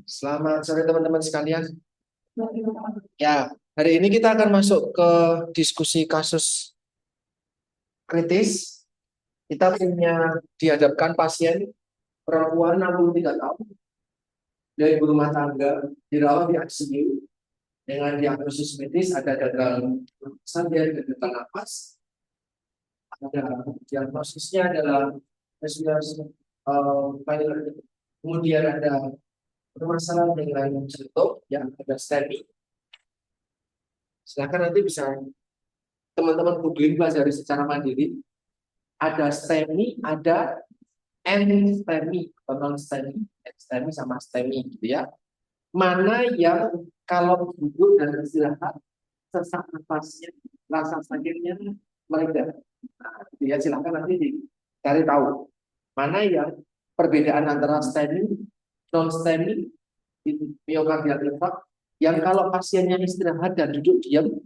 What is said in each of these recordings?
Selamat sore teman-teman sekalian. Ya, hari ini kita akan masuk ke diskusi kasus kritis. Kita punya dihadapkan pasien perempuan 63 tahun dari ibu rumah tangga dirawat di ICU dengan diagnosis medis ada gagal pernapasan, dia ada gagal napas, ada diagnosisnya adalah kemudian ada permasalahan dengan jantung yang ada STEMI. Silakan nanti bisa teman-teman googling pelajari secara mandiri. Ada STEMI, ada NSTEMI, non STEMI, STEMI sama STEMI gitu ya. Mana yang kalau duduk dan istirahat sesak nafasnya, rasa sakitnya mereda. Nah, ya silakan nanti dicari tahu mana yang perbedaan antara STEMI, non STEMI, myocardial infarct, yang kalau pasiennya istirahat dan duduk diam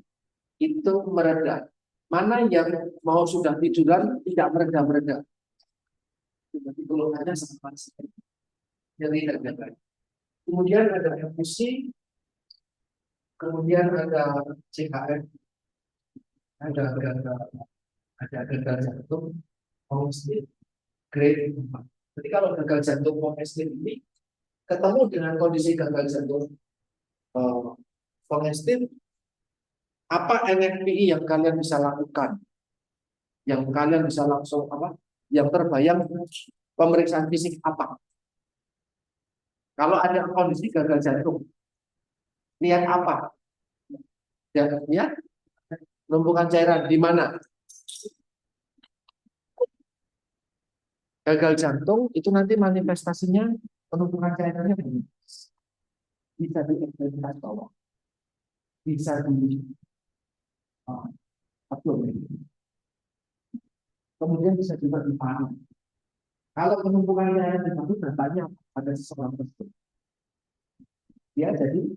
itu mereda. Mana yang mau sudah tiduran tidak mereda-mereda. Jadi golongannya sama sekali. Nyeri dan lain-lain. Kemudian ada efusi, kemudian ada CHF, ada gagal jantung, komestin, grade 4. Jadi kalau gagal jantung komestin ini ketemu dengan kondisi gagal jantung komestin, apa NFPI yang kalian bisa lakukan? Yang kalian bisa langsung apa? Yang terbayang pemeriksaan fisik apa? Kalau ada kondisi gagal jantung, lihat apa? Ya, penumpukan cairan di mana? Gagal jantung itu nanti manifestasinya penumpukan cairannya bisa di bawah, bisa di abdomen, kemudian bisa juga di paru. Kalau penumpukan cairan di paru bertanya pada seseorang tersebut, dia jadi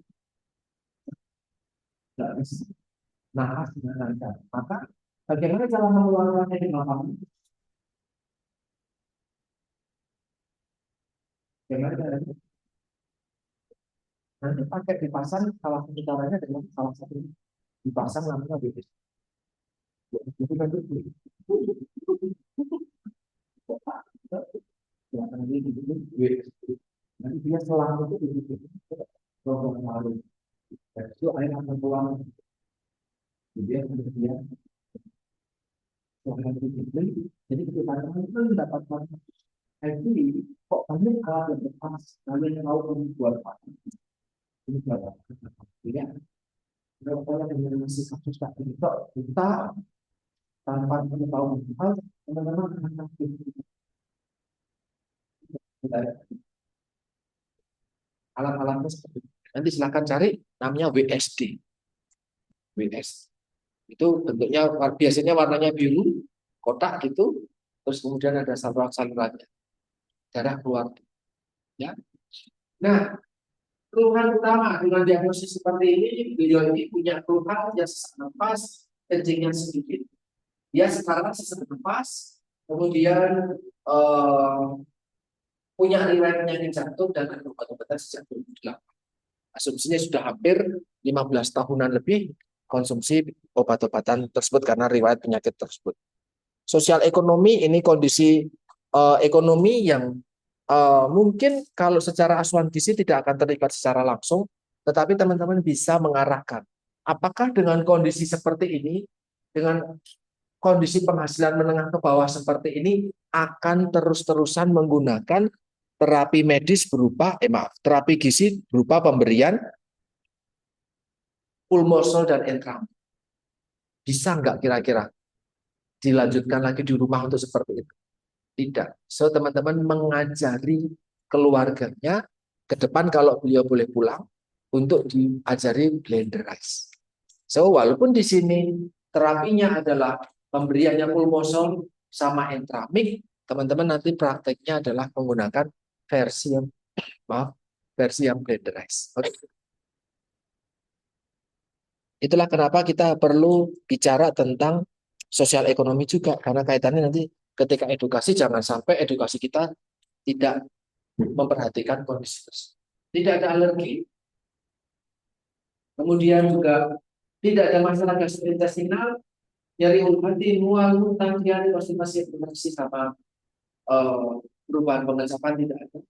nggak bisa nafas dengan lancar. Maka bagaimana cara mengeluarkannya di malam? Bagaimana caranya? Nanti pakai dipasang salah satu caranya dengan salah satu dipasang namanya BPS. Jadi nanti nanti dia selang itu program lalu. Itu air akan keluar. Kemudian jadi ketika teman-teman mendapatkan ID, kok banyak alat yang lepas, kalian tahu ini buat apa? Ini buat apa? Ya, kalau dengan masih kasus tak kita tanpa mengetahui hal, teman-teman akan sakit. Alat-alatnya seperti itu. Nanti silakan cari namanya WSD. WS. Itu bentuknya biasanya warnanya biru, kotak gitu, terus kemudian ada saluran-salurannya, darah keluar. Ya. Nah, keluhan utama dengan diagnosis seperti ini, beliau ini punya keluhan yang sesak nafas, kencingnya sedikit, dia sekarang sesak nafas, kemudian punya riwayat penyakit jantung dan obat-obatan sejak 2008. Asumsinya sudah hampir 15 tahunan lebih konsumsi obat-obatan tersebut karena riwayat penyakit tersebut. Sosial ekonomi ini kondisi ekonomi yang mungkin kalau secara asuhan gizi tidak akan terlibat secara langsung, tetapi teman-teman bisa mengarahkan. Apakah dengan kondisi seperti ini, dengan kondisi penghasilan menengah ke bawah seperti ini, akan terus-terusan menggunakan terapi medis berupa, terapi gizi berupa pemberian pulmosol dan entram. Bisa nggak kira-kira dilanjutkan lagi di rumah untuk seperti itu? Tidak. So, teman-teman mengajari keluarganya ke depan kalau beliau boleh pulang untuk diajari blender rice. So, walaupun di sini terapinya adalah pemberiannya pulmosol sama entramik, teman-teman nanti prakteknya adalah menggunakan versi yang blender rice. Okay. Itulah kenapa kita perlu bicara tentang sosial ekonomi juga, karena kaitannya nanti ketika edukasi jangan sampai edukasi kita tidak memperhatikan kondisi tersebut. tidak ada alergi, kemudian juga tidak ada masalah gastrointestinal, nyeri hati, mual, muntah, diare, konstipasi, infeksi sama eh, perubahan pengecapan tidak ada.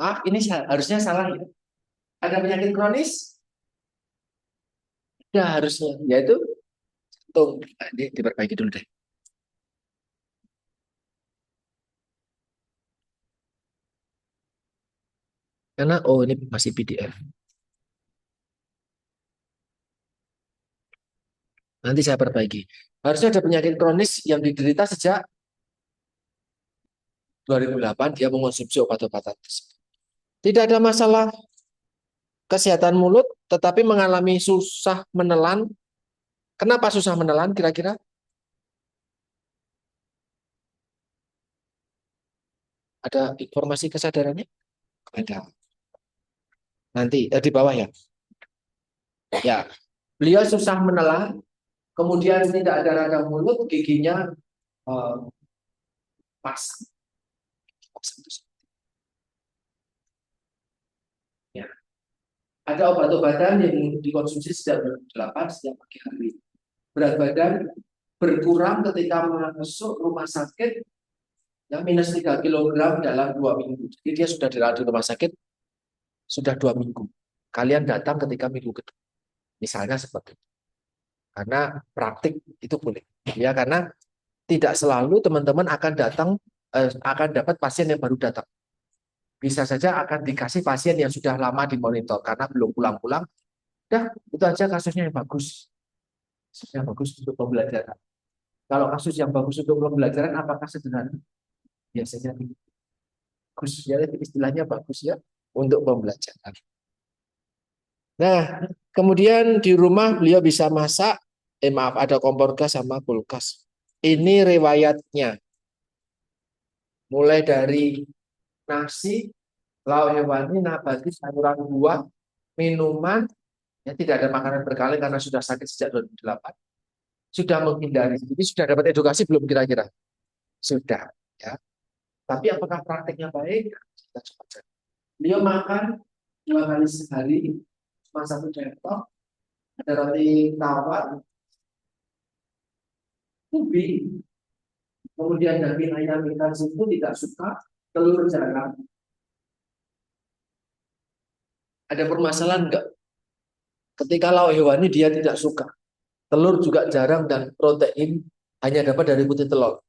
Ah, ini harusnya salah ya. Ada penyakit kronis? Ya harusnya, yaitu jantung. Nah, ini diperbaiki dulu deh. Karena oh ini masih PDF. Nanti saya perbaiki. Harusnya ada penyakit kronis yang diderita sejak 2008 dia mengonsumsi obat-obatan tersebut. Tidak ada masalah kesehatan mulut, tetapi mengalami susah menelan. Kenapa susah menelan kira-kira? Ada informasi kesadarannya? Ada. Nanti di bawah ya. Ya, beliau susah menelan, kemudian tidak ada radang mulut, giginya eh, pas. Ya. Ada obat-obatan yang dikonsumsi sejak 2008 setiap pagi hari. Berat badan berkurang ketika masuk rumah sakit ya minus 3 kilogram dalam 2 minggu. Jadi dia sudah dirawat di rumah sakit sudah 2 minggu. Kalian datang ketika minggu kedua. Misalnya seperti itu. Karena praktik itu boleh. Ya karena tidak selalu teman-teman akan datang akan dapat pasien yang baru datang. Bisa saja akan dikasih pasien yang sudah lama dimonitor karena belum pulang-pulang. Dah, itu aja kasusnya yang bagus. Kasusnya bagus untuk pembelajaran. Kalau kasus yang bagus untuk pembelajaran, apakah sederhana? Biasanya bagus ya, istilahnya bagus ya untuk pembelajaran. Nah, kemudian di rumah beliau bisa masak. Maaf, ada kompor gas sama kulkas. Ini riwayatnya. Mulai dari nasi, lauk hewani, nabati, sayuran buah, minuman, ya tidak ada makanan berkaleng karena sudah sakit sejak 2008. Sudah menghindari. Jadi sudah dapat edukasi belum kira-kira? Sudah. Ya. Tapi apakah prakteknya baik? Kita coba cek. Beliau makan 2 kali sehari, cuma 1 sendok, ada roti tawar, ubi, kemudian daging ayam ikan susu tidak suka, telur jarang. Ada permasalahan enggak? Ketika lauk hewani dia tidak suka. Telur juga jarang dan protein hanya dapat dari putih telur.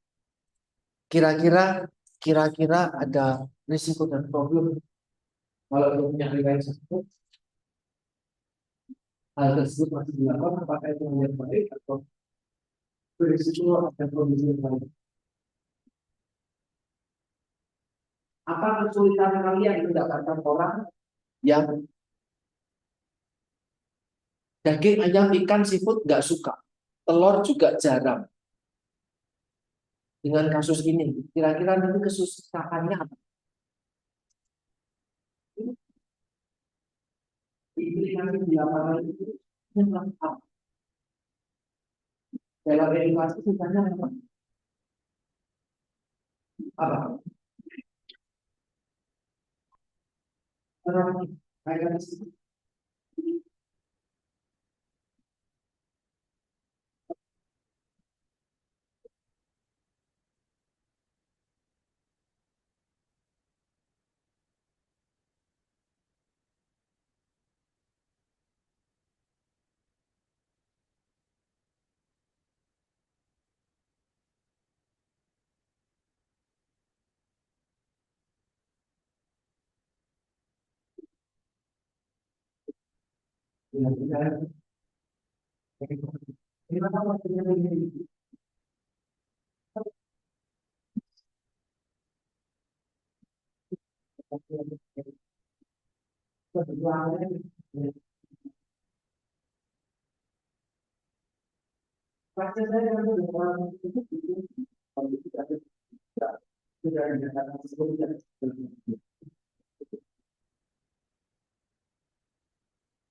Kira-kira kira-kira ada risiko dan problem kalau untuk punya riwayat tersebut. Hal tersebut masih dilakukan apakah itu yang baik atau berisiko ada kondisi yang baik. Apa kesulitan kalian mendapatkan orang yang daging ayam ikan seafood nggak suka, telur juga jarang. Dengan kasus ini, kira-kira nanti kesusahannya apa? Implikasi di lapangan itu yang apa? Dalam edukasi sisanya apa? Apa? Orang kayak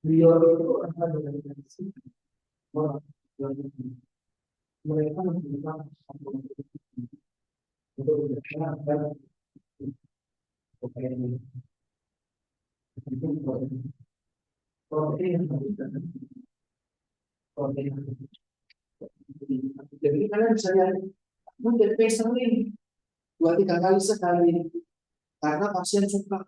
beliau itu akan dengan mereka membutuhkan untuk Jadi kalian bisa lihat, TP sering 2-3 kali sekali karena pasien suka.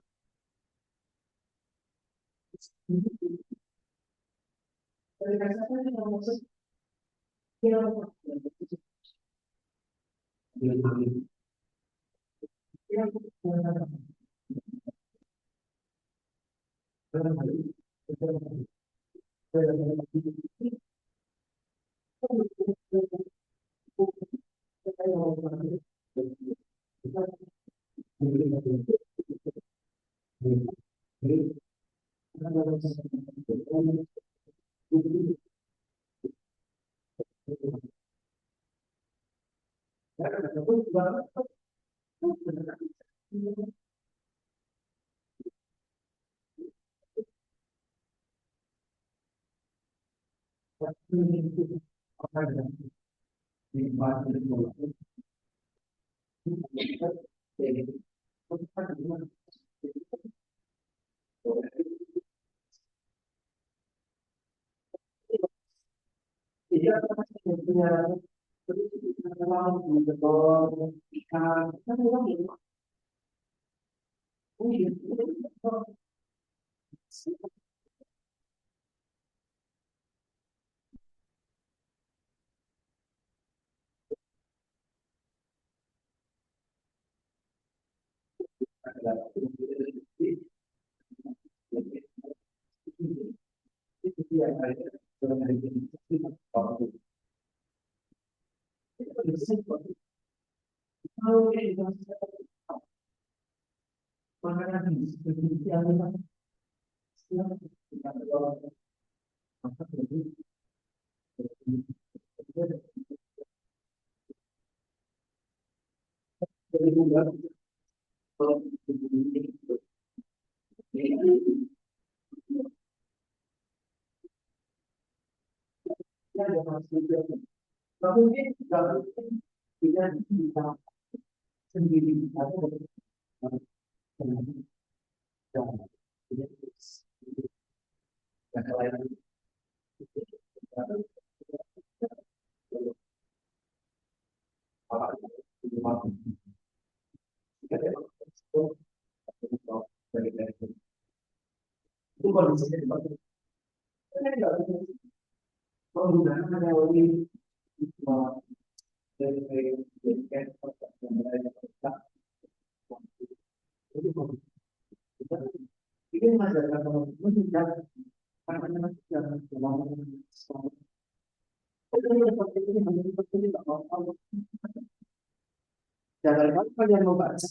Jangan lupa kalian membaca.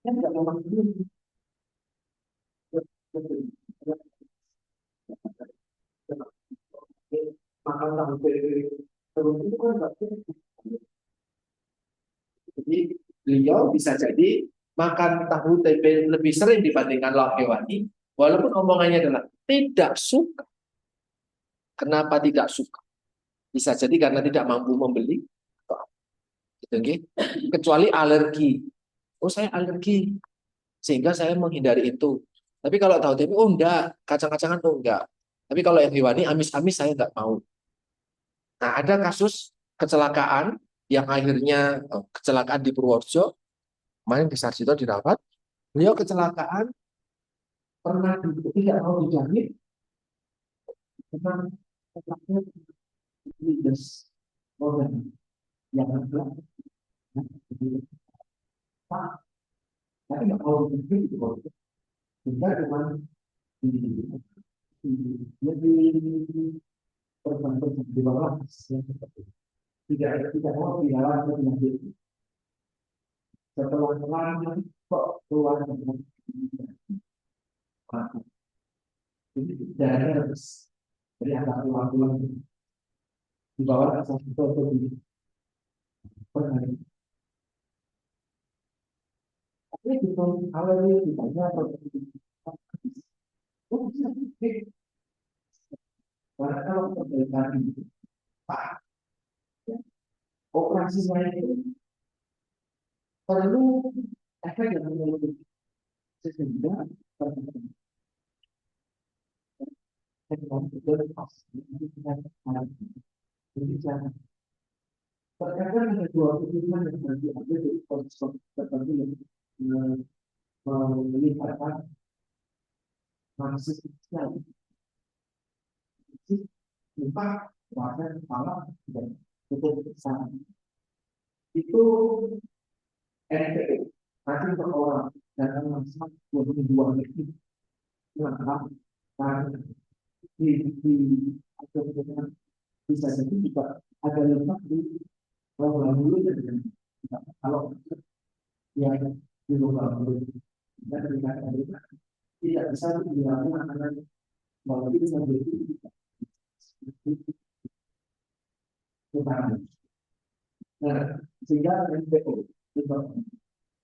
Yang tidak memahami makan tahu terus itu kan jadi beliau bisa jadi makan tahu tempe lebih sering dibandingkan lauk hewani, walaupun omongannya adalah tidak suka. Kenapa tidak suka? Bisa jadi karena tidak mampu membeli, gitu, okay? Kecuali alergi. Oh saya alergi, sehingga saya menghindari itu. Tapi kalau tahu tempe, oh enggak, kacang-kacangan oh enggak. Tapi kalau yang hewani, amis-amis saya enggak mau. Nah ada kasus kecelakaan yang akhirnya kecelakaan di Purworejo, kemarin di Sarjito dirawat, beliau kecelakaan pernah tidak mau dijahit karena otaknya minus organ yang ada tapi nggak mau dijahit itu sehingga dengan lebih perban di bawah tidak mau dirawat ke penyakit setelah lama kok keluar dengan ini darahnya harus dari angka tulang di bawah asal itu di pernah. Tapi itu awalnya ditanya atau oh bisa karena kalau perbaikan itu Pak operasi saya itu perlu efek yang menurut sehingga teknologi pasti berbicara. Terkadang ada dua pilihan yang diambil dari konsep tertentu yang melibatkan manusia empat warna kepala dan tutup besar itu NPO nanti per orang dan langsung 22 itu mengapa karena di atau bisa jadi juga ada lemak di lubang mulut dan kalau yang di lubang mulut dan tidak bisa dilakukan karena walaupun menjadi utama. Nah, sehingga NPO itu.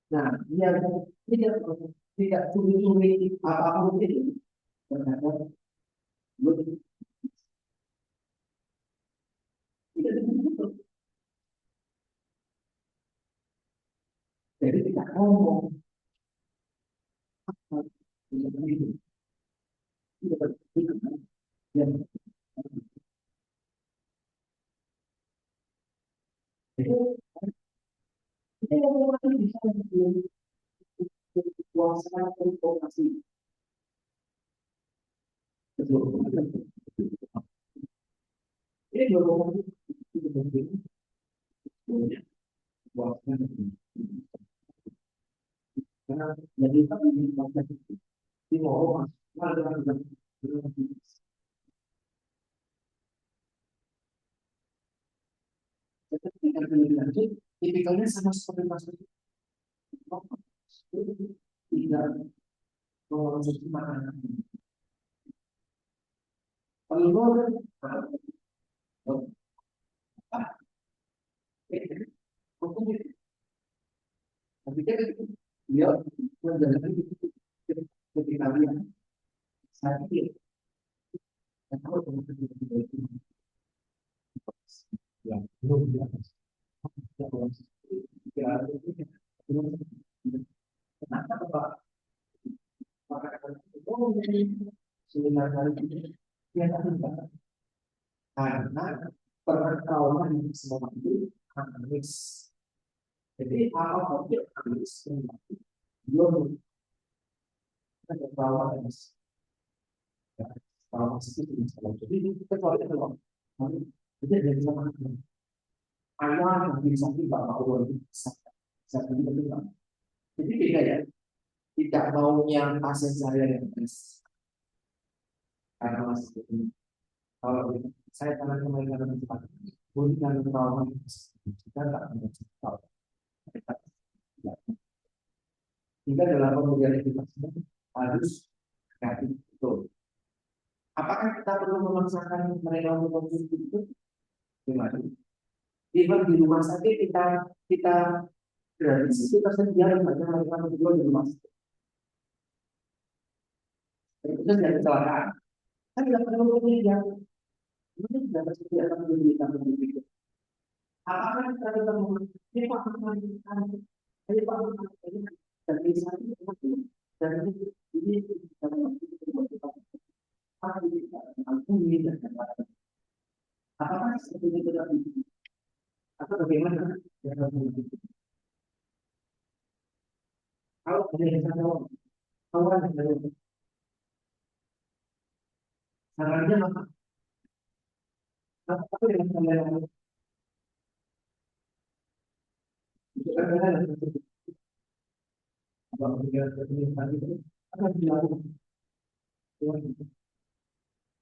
Nah, dia tidak curi-curi apapun itu ternyata tidak ditutup. Jadi tidak ngomong apa itu tidak yang itu orang bisa kuasa informasi ini dorongan itu penting punya kuasa karena jadi tapi di masa itu di mau ada tetapi yang lebih lanjut tipikalnya sama seperti masuk tidak mengonsumsi makanan telur tapi dia menjalani ketika dia sakit dan kalau teman-teman itu yang belum biasa kenapa Pak sebenarnya dia tak karena perkawalan yang semua itu harus jadi apa objek harus belum ada perkawalan kalau masih itu jadi kita kalau itu loh jadi dari zaman ayah yang bisa kita bahwa bisa bisa jadi beda ya tidak maunya pasien saya yang tes karena masih itu kalau saya tangan kemarin cepat bukan kalau kita tak mencetak hingga dalam pemberian kita harus kreatif betul. Apakah kita perlu memaksakan mereka untuk konsumsi itu? Gimana? Even di rumah sakit kita gratis kita sediakan banyak mereka menjual di rumah sakit. Itu jadi kecelakaan. Kan tidak perlu media. Ini tidak tersediakan memberikan begitu. Apakah kita bisa ini Pak Menhan, ini Pak Menhan, dan ini dan ini apakah seperti itu tadi atau bagaimana kalau ada yang tahu kawan dari sarannya apa yang kalian itu adalah apa yang tadi itu akan dilakukan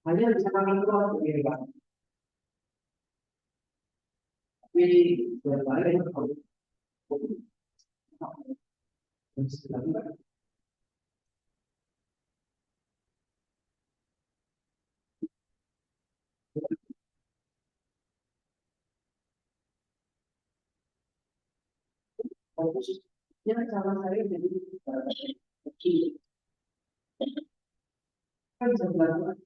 hanya bisa kami tahu ini Pak tapi yang lain harus fokusnya cara saya jadi kecil kan bisa dilakukan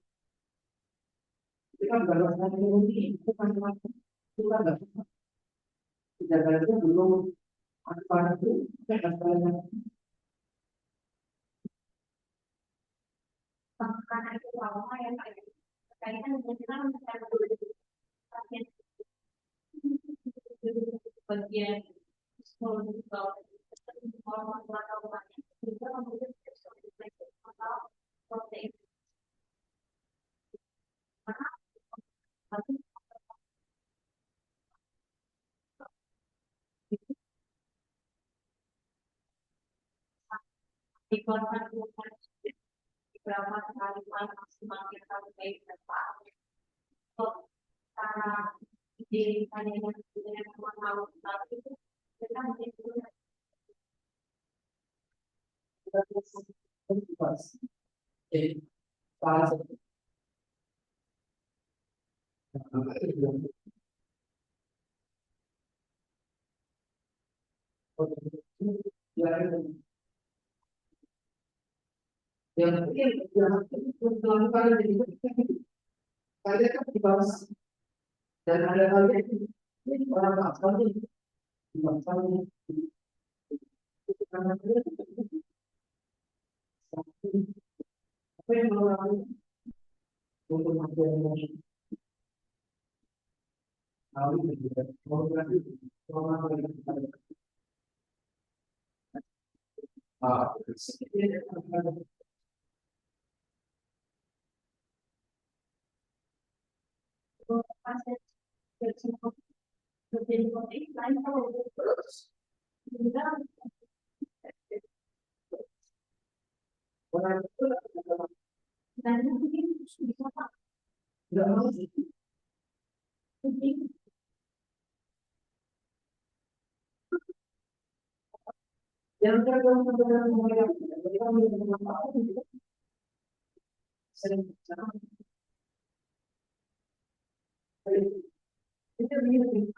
kita berdasarkan ini itu macam-macam itu kan tidak belum apa itu karena itu lama ya Pak, kaitan dengan bagian psikologis juga kemudian atau protein di korban beberapa kali maksimal kita baik berapa karena ide kalian dengan mau tapi itu kita mungkin Jadi, salah satu yang mungkin yang kalian kan dibahas dan ada kalian ini orang asal nih dibahas nih karena apa yang melakukan untuk mengajar tahu juga mau berarti mau dan mungkin bisa Pak tidak mau yang terkait dengan mereka mereka mengenal sering kita ingin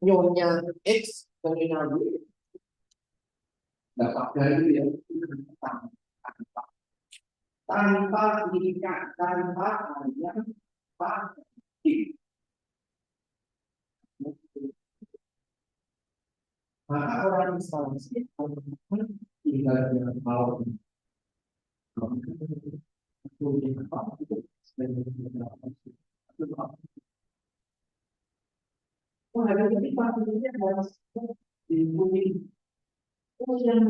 nyonya X nominal Y dapat dari yang tanpa pendidikan tanpa yang pasti maka orang instansi tinggal dengan mau ada ketika ini harus diikuti yang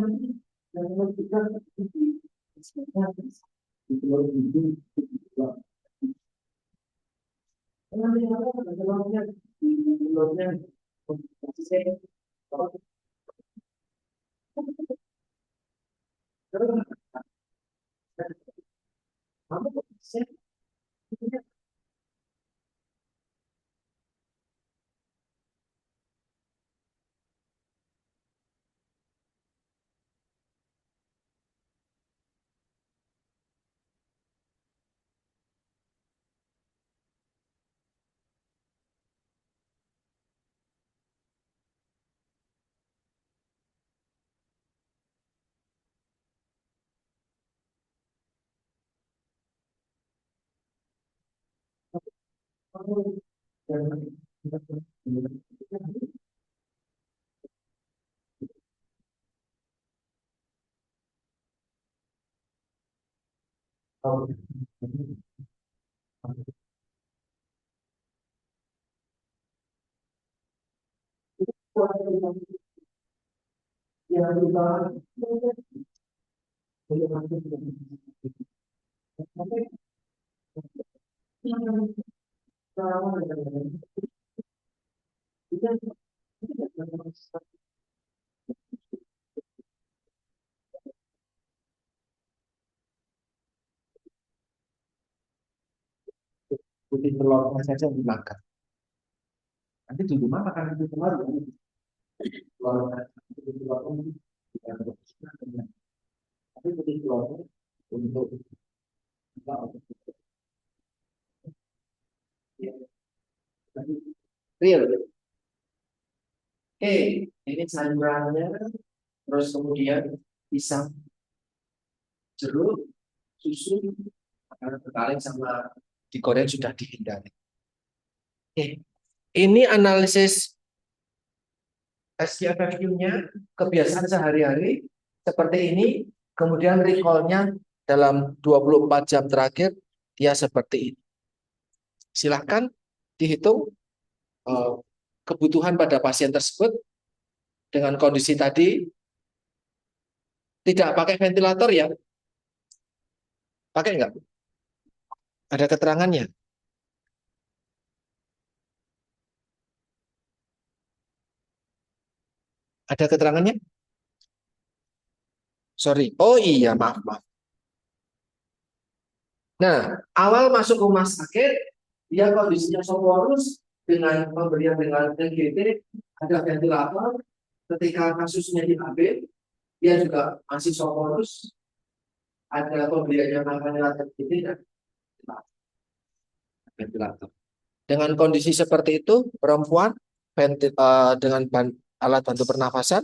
kita Putih telurnya saja dimakan. Nanti di rumah makan putih telur, telur putih telur ini bukan untuk kesenangan, tapi putih telurnya untuk apa? Ya, real. Oke, ini sayurannya, terus kemudian pisang, jeruk, susu, makanan berkaleng sama digoreng sudah dihindari. Oke, ini analisis SPFQ-nya, kebiasaan sehari-hari seperti ini, kemudian recall-nya dalam 24 jam terakhir, dia seperti ini. Silahkan dihitung kebutuhan pada pasien tersebut dengan kondisi tadi, tidak pakai ventilator ya, pakai nggak? Ada keterangannya. Ada keterangannya? Sorry. Oh iya, maaf, maaf. Nah, awal masuk rumah sakit, dia kondisinya soporus dengan pemberian dengan NGT, ada ventilator. Ketika kasusnya diambil, dia juga masih soporus, ada pemberiannya makanya NGT dan ventilator. Dengan kondisi seperti itu, perempuan dengan alat bantu pernafasan,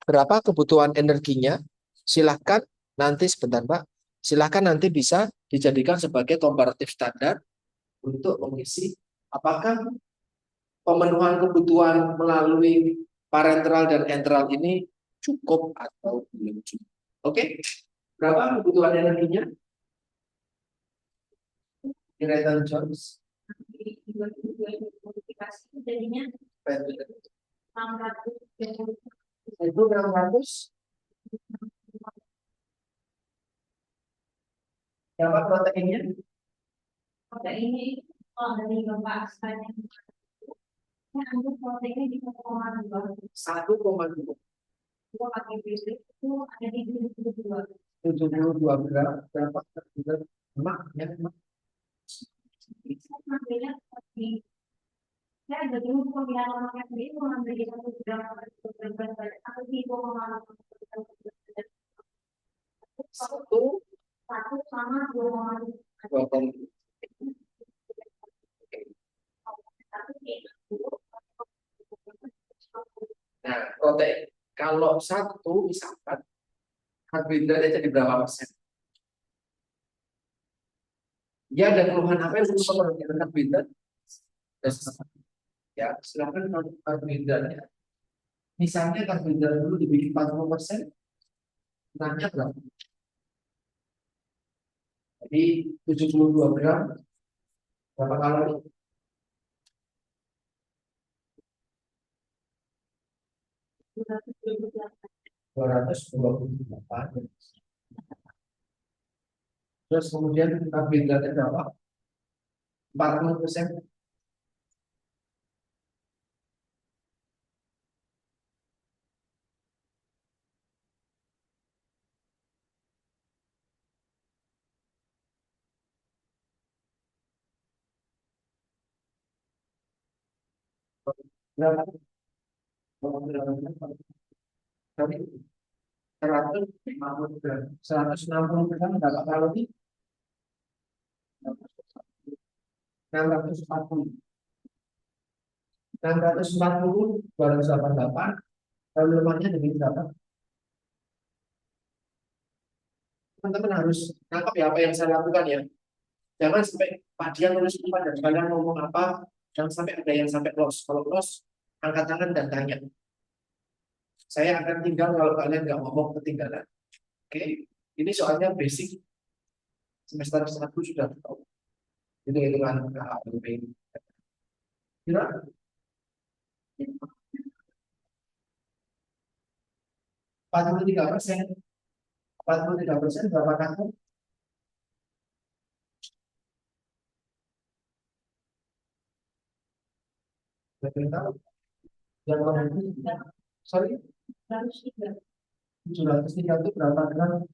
berapa kebutuhan energinya? Silahkan nanti sebentar Mbak, silahkan nanti bisa dijadikan sebagai komparatif standar untuk mengisi apakah pemenuhan kebutuhan melalui parenteral dan enteral ini cukup atau belum cukup. Oke, berapa kebutuhan energinya? Nathan Jones. Di 2020 jadinya 600 Itu 600. Berapa proteinnya? ini kalau dari Bapak Astanya untuk proteinnya di 1,2 1,2. dua pakai BC itu ada di 72 72 gram. Berapa gram lemak ya? Ngambilnya seperti saya ada dulu pemilihan lemaknya sendiri mengambil 1 gram atau 3,8 Satu satu sama 2,5 Nah, protein. Kalau satu misalkan karbohidratnya jadi berapa persen? Dia ada keluhan apa yang perlu menurunkan karbohidrat? Ya, silakan karbohidratnya. Misalnya karbohidrat dulu dibikin 40%, nanya berapa? Jadi 72 gram, berapa kalori? 228. Terus kemudian karbohidratnya berapa? 40%. Berapa? Tadi 150 gram. 160 gram berapa kalori? 640. 640 288. Kalau lemaknya jadi berapa? Teman-teman harus nangkap ya apa yang saya lakukan ya. Jangan sampai Pak Dian nulis apa dan kalian ngomong apa, jangan sampai ada yang sampai loss. Kalau loss, angkat tangan dan tanya. Saya akan tinggal kalau kalian nggak ngomong ketinggalan. Oke, ini soalnya basic semester 1 sudah tahu. Itu hitungan KHBP. Kira 43%. 43% berapa kamu? Betul tahu? Yang mana itu? Sorry, 703 itu berapa gram?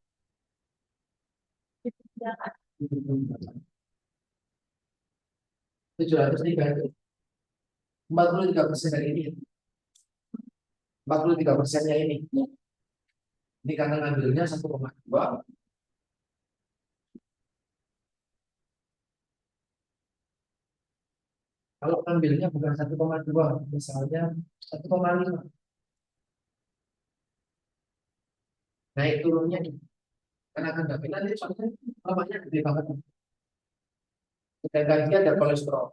703 itu 43% dari ini. 43%-nya ini. Ini karena ngambilnya 1,2. Kalau ngambilnya bukan 1,2, misalnya 1,5. Naik turunnya nih. Karena akan tapi nanti soalnya lemaknya gede banget. Sedangkan dia ada kolesterol.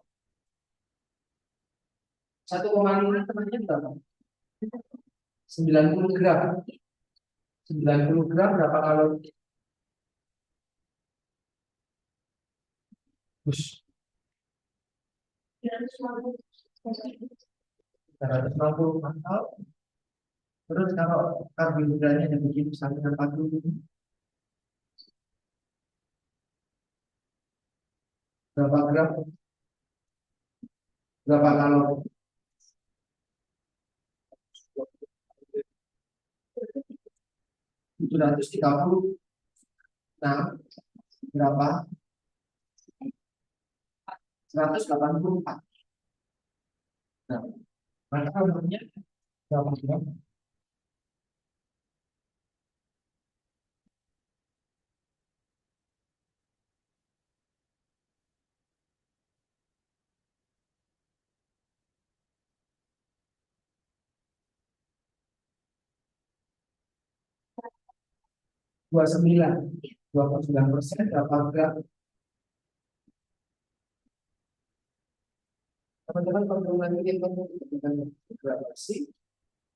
1,5 temannya berapa? 90 gram. 90 gram berapa kalori? Bus. 360 mantap. Terus kalau karbohidratnya yang begini sampai 40, berapa gram? Berapa kalori? 736 berapa? 184. Nah, maka umurnya berapa gram? Dua 29% berapa gram? Teman-teman kalau nanti dengan berapa sih?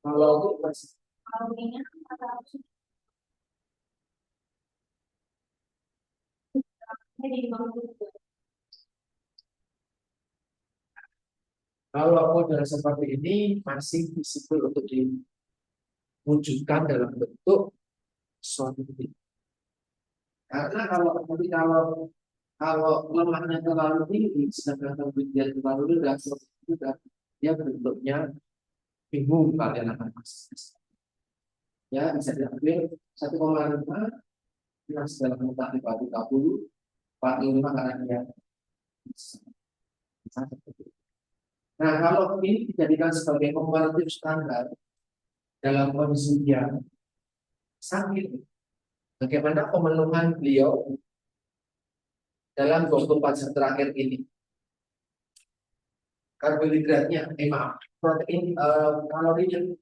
Kalau itu masih kalau model seperti ini masih visible untuk diwujudkan dalam bentuk suatu titik. Karena kalau kalau lemaknya terlalu tinggi, sedangkan kemudian terlalu rendah, sudah dia bentuknya bingung kalian akan masuk. Ya bisa diambil 1,5 yang dalam bentuk 30, 45 karena dia bisa. Nah kalau ini dijadikan sebagai komparatif standar dalam kondisi dia sakit, bagaimana pemenuhan beliau dalam 24 jam terakhir ini? Karbohidratnya, maaf, protein, kalorinya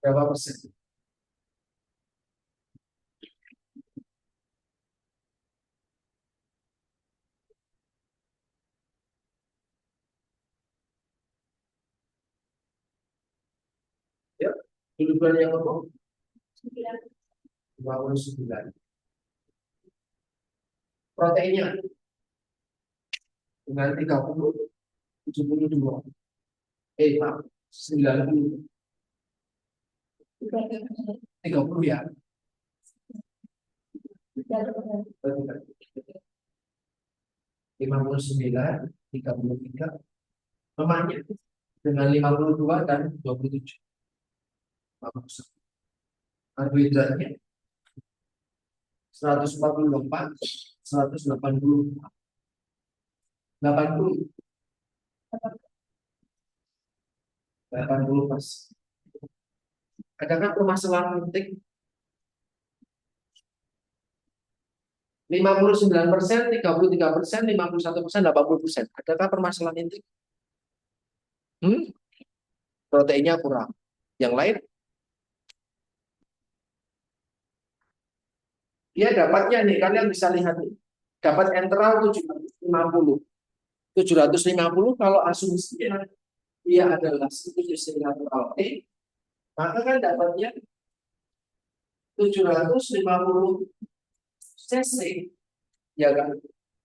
berapa persen? Ya, tujuan yang ngomong 59. Proteinnya dengan 30, 72. Maaf, 90, 30 ya. 59, 33. Lemaknya dengan 52 dan 27. Bagus. Karbohidratnya 144, 180, 80, 80 pas. Adakah permasalahan penting? 59%, 33%, 51%, 80%. Adakah permasalahan inti? Proteinnya kurang. Yang lain? Dia dapatnya nih, kalian bisa lihat nih. Dapat enteral 750. 750 kalau asumsinya dia adalah situs isi natural T, maka kan dapatnya 750 cc, ya kan?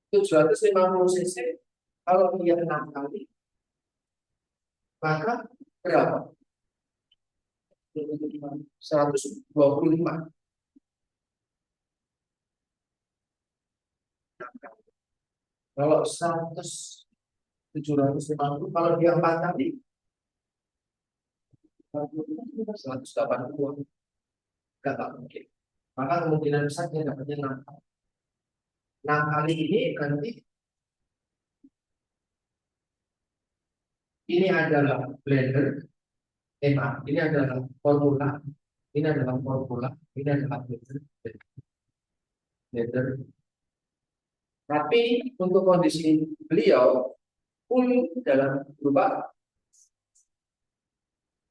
750 cc kalau dia 6 kali, maka berapa? 125. Kalau 750 kalau dia 4 kali 180 nggak mungkin. Maka kemungkinan besar dia dapatnya 6. Nah, kali ini nanti ini adalah blender, maaf, ini adalah formula, ini adalah blender. Tapi untuk kondisi beliau full dalam berupa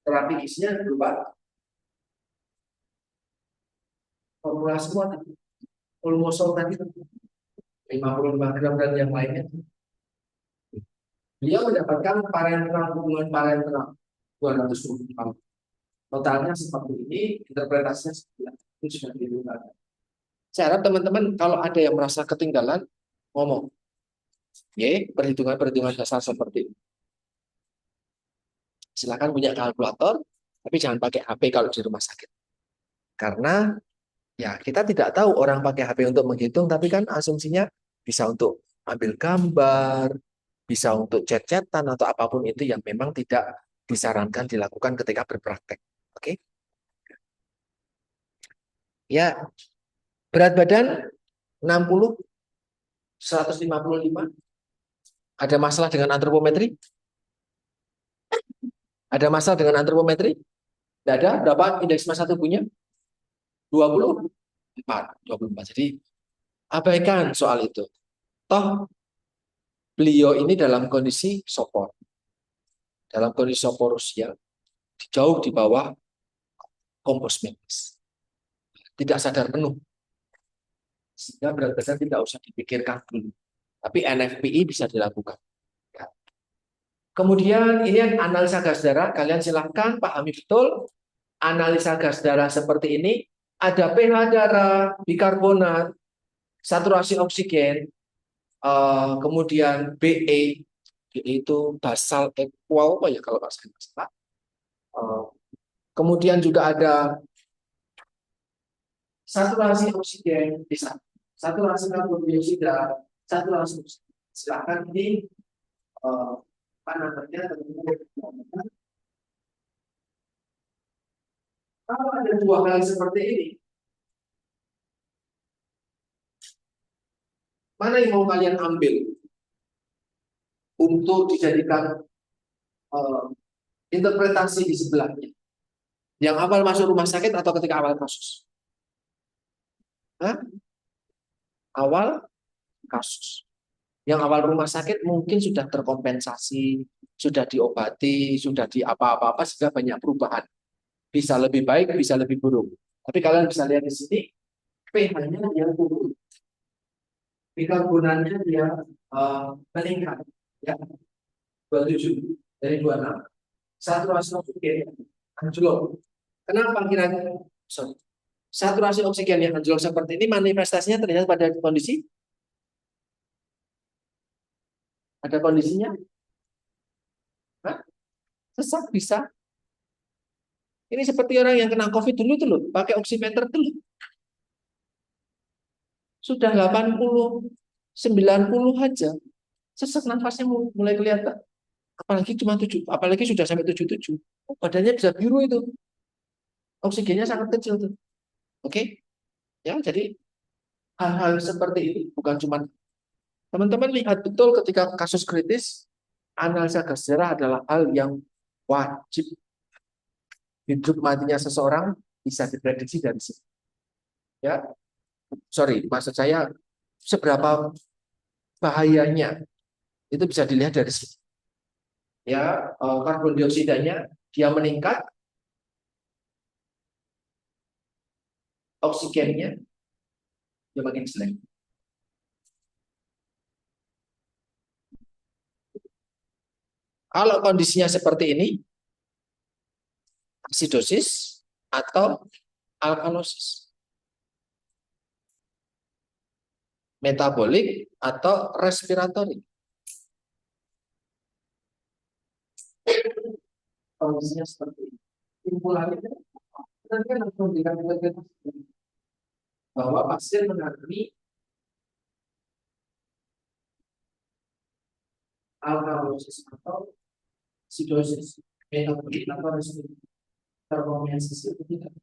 terapi gizinya berupa formula semua tadi. Ulmosol tadi 55 gram dan yang lainnya. Beliau mendapatkan parenteral, hubungan parenteral 220. Totalnya seperti ini, interpretasinya seperti itu sudah dilakukan. Saya harap teman-teman kalau ada yang merasa ketinggalan, ngomong. Perhitungan-perhitungan dasar seperti ini. Silakan punya kalkulator, tapi jangan pakai HP kalau di rumah sakit. Karena ya kita tidak tahu orang pakai HP untuk menghitung, tapi kan asumsinya bisa untuk ambil gambar, bisa untuk chat-chatan atau apapun itu yang memang tidak disarankan dilakukan ketika berpraktek. Oke? Ya, berat badan 60, 155. Ada masalah dengan antropometri? Ada masalah dengan antropometri? Tidak ada. Berapa indeks massa tubuhnya? 24. Jadi abaikan soal itu. Toh beliau ini dalam kondisi sopor. Dalam kondisi sopor usia jauh di bawah kompos medis. Tidak sadar penuh. Sehingga berat badan tidak usah dipikirkan dulu. Tapi NFPI bisa dilakukan. Ya. Kemudian ini analisa gas darah. Kalian silahkan pahami betul analisa gas darah seperti ini. Ada pH darah, bikarbonat, saturasi oksigen, kemudian BE, itu basal equal apa ya kalau nggak salah. Kemudian juga ada saturasi oksigen, saturasi karbon dioksida, saturasi oksigen. Silakan ini apa namanya? Kalau ada dua hal seperti ini, mana yang mau kalian ambil untuk dijadikan interpretasi di sebelahnya? Yang awal masuk rumah sakit atau ketika awal kasus? Hah? Awal kasus. Yang awal rumah sakit mungkin sudah terkompensasi, sudah diobati, sudah di apa-apa sudah banyak perubahan. Bisa lebih baik, bisa lebih buruk. Tapi kalian bisa lihat di sini, pH-nya yang turun. Bikarbonatnya dia meningkat, ya, 27 dari 26. Saturasi oksigen anjlok. Kenapa kira-kira? Saturasi oksigen yang anjlok seperti ini manifestasinya terlihat pada kondisi ada kondisinya. Hah? Sesak bisa. Ini seperti orang yang kena COVID dulu tuh loh, pakai oximeter dulu. Sudah 80, 90 aja. Sesak nafasnya mulai kelihatan. Apalagi cuma 7, apalagi sudah sampai 77. Oh, badannya bisa biru itu. Oksigennya sangat kecil tuh. Oke? Ya, jadi hal-hal seperti ini bukan cuma teman-teman lihat betul ketika kasus kritis, analisa gas darah adalah hal yang wajib. Hidup matinya seseorang bisa diprediksi dari sini. Ya, sorry, maksud saya seberapa bahayanya itu bisa dilihat dari sini. Ya, karbon dioksidanya dia meningkat, oksigennya dia makin jelek. Kalau kondisinya seperti ini, asidosis atau alkalosis, metabolik atau respiratorik. Kondisinya seperti ini. Simpulannya nanti langsung dikatakan bahwa pasien mengalami alkalosis atau sidosis, metabolik atau respiratorik. Termomiasisi itu tidak.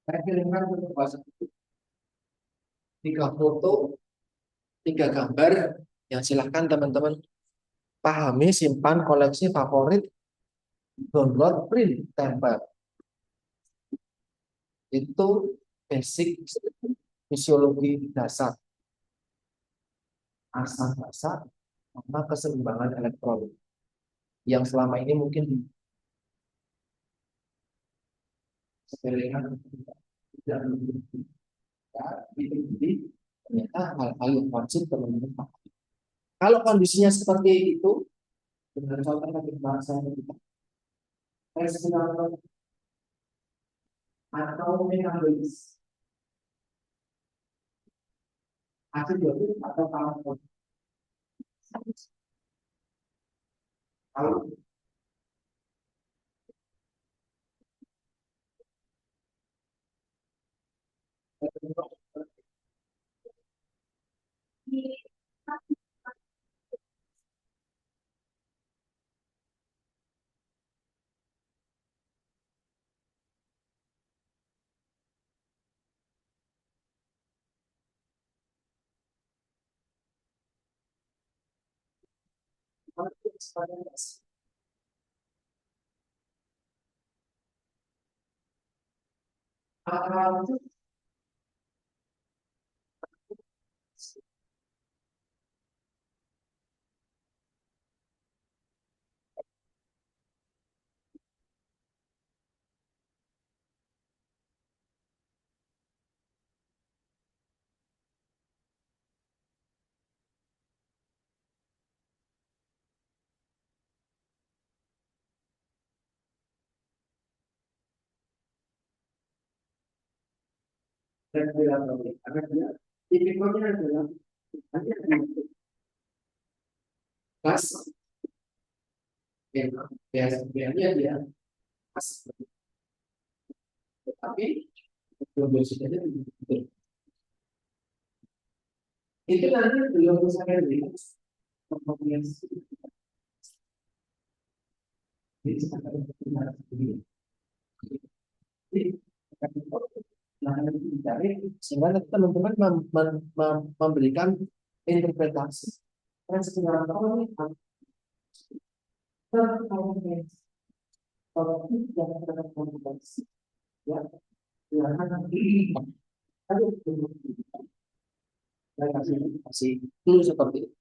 Saya kirimkan untuk WhatsApp itu 3 foto, 3 gambar yang silahkan teman-teman pahami, simpan, koleksi, favorit, download, print, tempel. Itu basic fisiologi dasar asam basa sama keseimbangan elektron yang selama ini mungkin disepelekan tidak jadi ternyata hal-hal yang wajib teman-teman pahami. Kalau kondisinya seperti itu, dengan contoh tadi bahasa kita respirator atau metabolis asidotik atau kalori. Kalau respirator karena dia tipikalnya adalah hanya gas yang biasanya dia gas, tetapi dosisnya itu nanti belum saya lihat pembelian jadi sangat benar begini. Dicari sehingga nanti teman-teman memberikan interpretasi respirator ini terkompensasi kalau tidak terkompensasi ya silakan saya kasih clue seperti itu.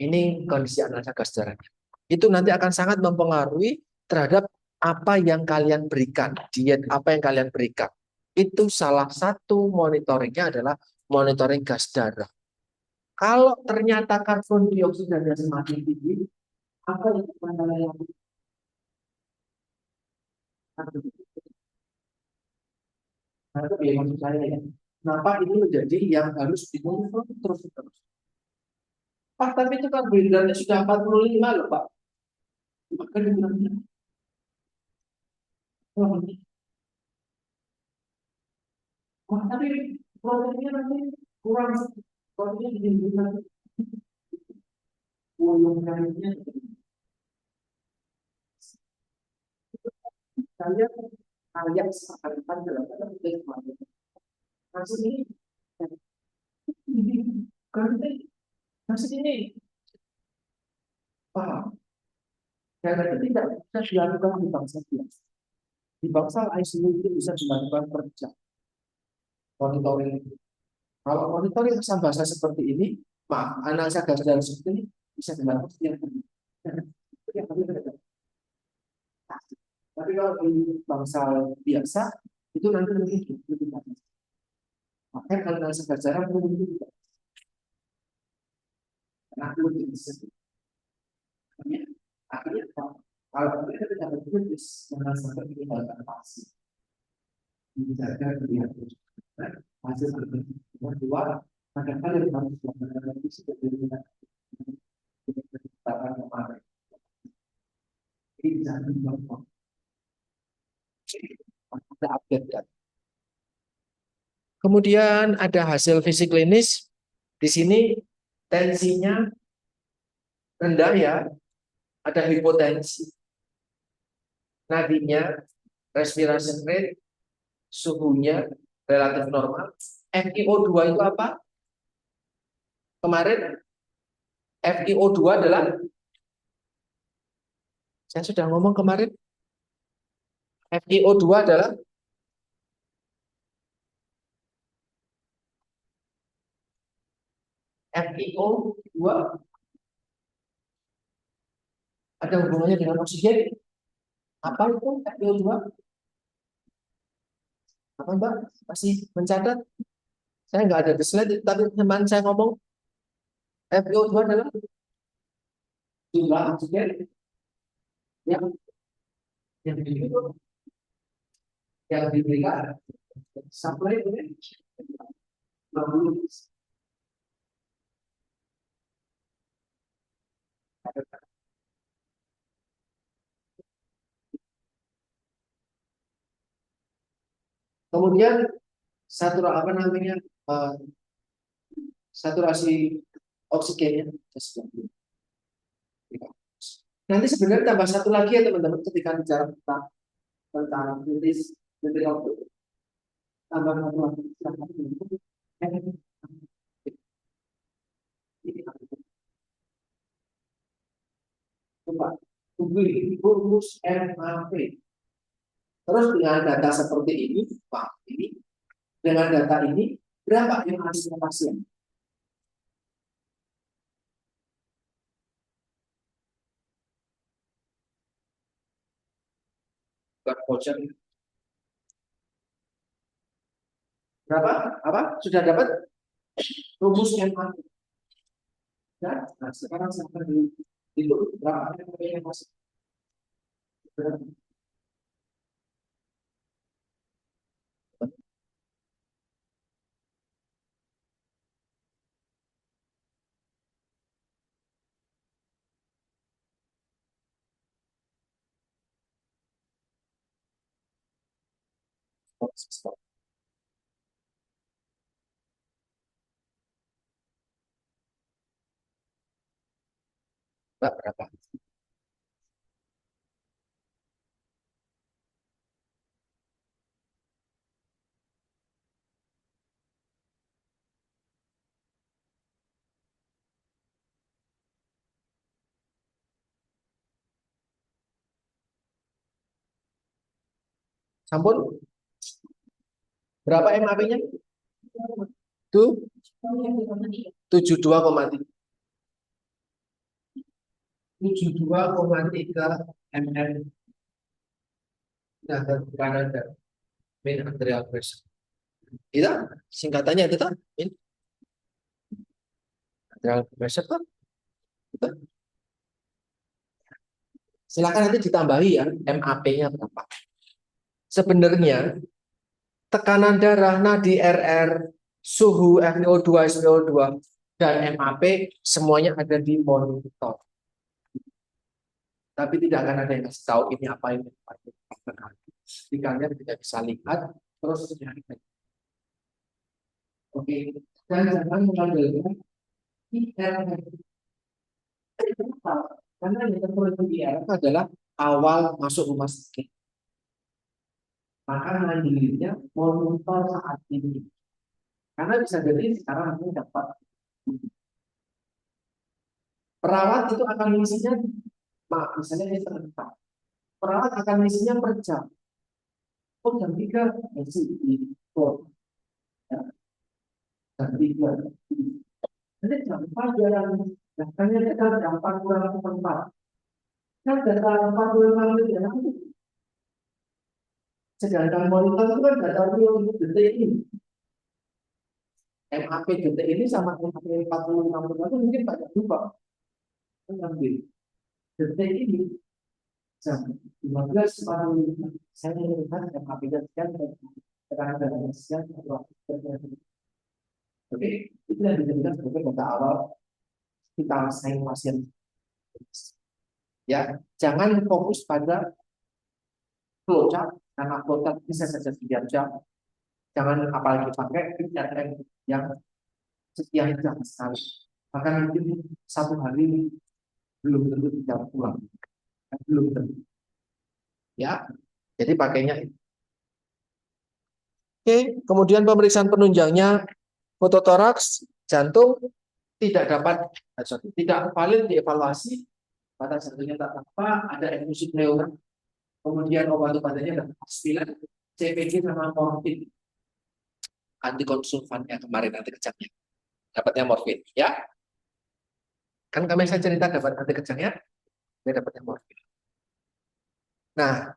Ini kondisi analisa gas darahnya. Itu nanti akan sangat mempengaruhi terhadap apa yang kalian berikan, diet apa yang kalian berikan. Itu salah satu monitoringnya adalah monitoring gas darah. Kalau ternyata karbon dioksida semakin tinggi, apa yang yang nah, itu maksud saya ya. Kenapa ini menjadi yang harus dimonitor terus-terus? Pak, tapi itu kan karbohidratnya sudah 45 loh, Pak. Maka dibilangnya, tapi proteinnya nanti kurang, proteinnya dihubungkan volume lainnya. Saya kayak seakan-akan dalam tanda petik kasus ini berarti kasus ini paham dan itu tidak bisa dilakukan di bangsa biasa. Di bangsa ICU itu bisa dilakukan per jam monitoring. Kalau monitoring asal bahasa seperti ini, maaf, analisa garis seperti ini bisa dilakukan setiap hari. Setiap hari. Tapi kalau di bangsa biasa itu nanti lebih banyak. Makanya kalau analisa garis jarak mungkin tidak. Karena lebih bisa. Akhirnya kalau mereka tidak berkritis dengan sampai meninggalkan pasti menjaga kebiasaan hasil yang kedua kadang-kadang yang harus dilakukan lagi seperti dengan kemarin ini bisa dilakukan ada update kan. Kemudian ada hasil fisik klinis di sini tensinya rendah ya, ada hipotensi, nadinya, respiration rate, suhunya relatif normal. FiO2 itu apa? Kemarin FiO2 adalah, saya sudah ngomong kemarin, FiO2 adalah FiO2 ada hubungannya dengan oksigen. Apa itu FiO2? Apa Mbak? Masih mencatat? Saya nggak ada di slide, tapi teman saya ngomong FiO2 adalah jumlah oksigen yang diberikan supply oleh 50. Kemudian apa namanya saturasi oksigennya. Nanti sebenarnya tambah satu lagi ya teman-teman ketika bicara tentang kritis waktu tambah satu lagi. Coba tunggu rumus MAP. Terus dengan data seperti ini, Pak, ini dengan data ini berapa yang harus pasien? Voucher berapa? Apa? Sudah dapat rumus MAP? Ya, nah, sekarang sampai di itu berapa yang masih? Mbak, berapa? Sampun? Berapa MAP-nya? Itu 72,3. 72,3 mm. Nah, Kanada mean arterial pressure. Itu singkatannya itu mean arterial pressure tuh. Itu. Silakan nanti ditambahi ya MAP-nya berapa. Sebenarnya tekanan darah, nadi RR, suhu FiO2, SpO2 dan MAP semuanya ada di monitor. Tapi tidak akan ada yang kasih tahu ini apa ini. Jadi kalian tidak bisa lihat terus nyari. Oke, dan jangan mengambilnya IR. Karena yang terjadi IR adalah awal masuk rumah sakit. maka mandirinya monitor saat ini. Karena bisa jadi sekarang ini dapat perawat itu akan misinya, misalnya ini sebentar. Perawat akan misinya per jam. Oh, jam 3 misi di kor, ya, jam 3. Nanti jam 4 jalan. Nah, hanya kita jam 4 kurang 4. Kan data 45 menit ya. Sedangkan monitor itu kan data real detik ini. MAP detik ini sama MAP 45 menit itu mungkin banyak lupa. Kan ambil detik ini jam 15.45 saya melihat MAP sekian tekanan darah sekian atau oke, itu yang dijadikan sebagai data awal kita assign pasien. Ya, jangan fokus pada flowchart karena flowchart bisa saja 3 jam. Jangan apalagi pakai data yang sekian jam sekali. Bahkan mungkin 1 hari belum tentu tidak pulang, belum tentu. Ya, jadi pakainya itu. Oke, kemudian pemeriksaan penunjangnya fototoraks, jantung tidak dapat, tidak valid dievaluasi, pada jantungnya tak apa, ada effusi pleura, kemudian obat-obatannya ada aspirin, CPG sama morfin, antikonsultan yang kemarin nanti kejangnya, dapatnya morfin, ya. Kan kami saya cerita dapat nanti kejangnya, dia dapatnya morfin. Nah,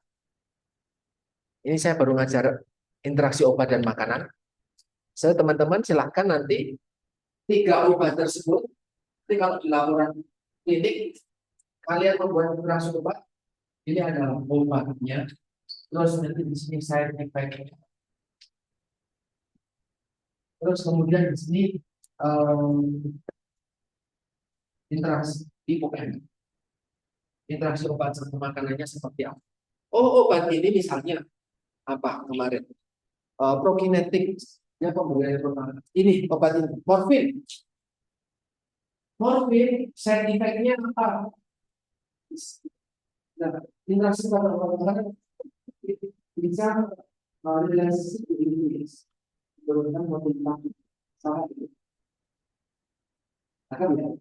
ini saya baru ngajar interaksi obat dan makanan. So, teman-teman silahkan nanti 3 obat tersebut, nanti kalau di laporan klinik kalian membuat interaksi obat, ini adalah obatnya. Terus nanti di sini side effect-nya. Terus kemudian di sini interaksi IOM. Interaksi obat sama makanannya seperti apa? Oh, obat ini misalnya apa kemarin? Prokinetik, ya pemberian pertama. Ini obat ini, morfin. Morfin, side effect-nya apa? Nah, interaksi pada obat bisa relasi ini berikan motivasi sama itu. Akan ya,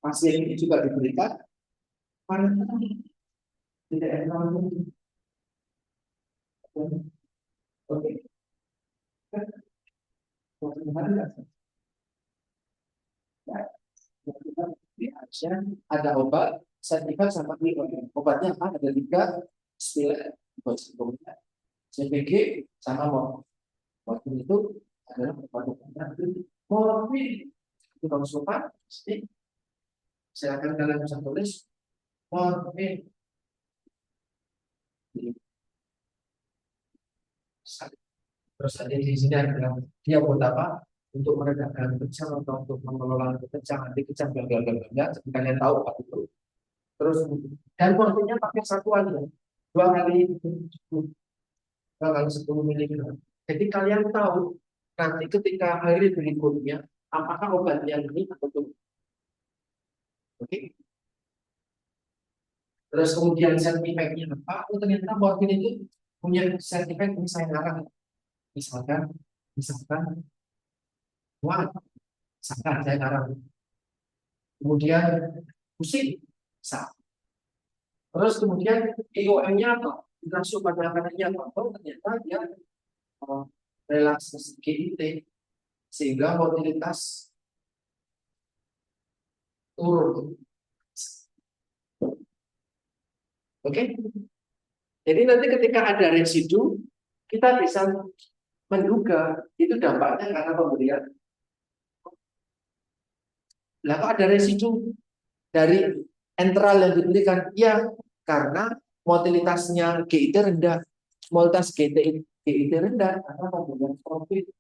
pasien ini juga diberikan karena tidak enak. Oke, ada obat sertifikat sama IOM. Obatnya apa? Ada 3, istilah CPG sama morfin. Morfin itu adalah obat-obatan morfin. Itu konsultan, silakan kalian bisa tulis morfin. Terus ada di sini adalah dia buat apa? Untuk meredakan kejang atau untuk mengelola kejang, nanti kejang gagal. Seperti kalian tahu apa itu. Terus dan porsinya pakai satuan ya, 2 kali 10 miligram. Jadi kalian tahu nanti ketika hari berikutnya apakah obat yang ini atau tidak. Oke. Terus kemudian sertifikatnya apa? Oh, ternyata morfin itu punya sertifikat yang saya ngarang. Misalkan, wah, misalkan saya ngarang. Kemudian pusing, bisa. Terus kemudian IOM-nya apa? Langsung pada makanannya apa? Oh, ternyata dia relaksasi GIT sehingga mobilitas turun. Oke? Jadi nanti ketika ada residu, kita bisa menduga itu dampaknya karena pemberian. Nah, kalau ada residu dari enteral yang diberikan, ya karena motilitasnya GIT rendah, motilitas GIT rendah karena pemberian profit.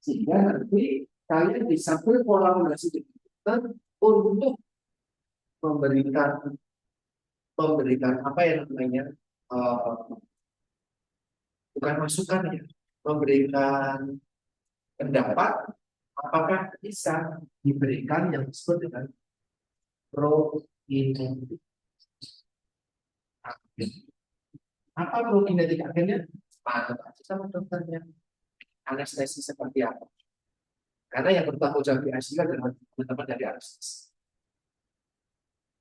Sehingga nanti kalian bisa berkolaborasi dengan untuk memberikan apa yang namanya bukan masukan ya, memberikan pendapat apakah bisa diberikan yang disebut dengan pro Apa prokinetik agennya? Tanya aja sama dokternya. Anestesi seperti apa? Karena yang bertanggung jawab di ICU adalah teman-teman dari anestesi.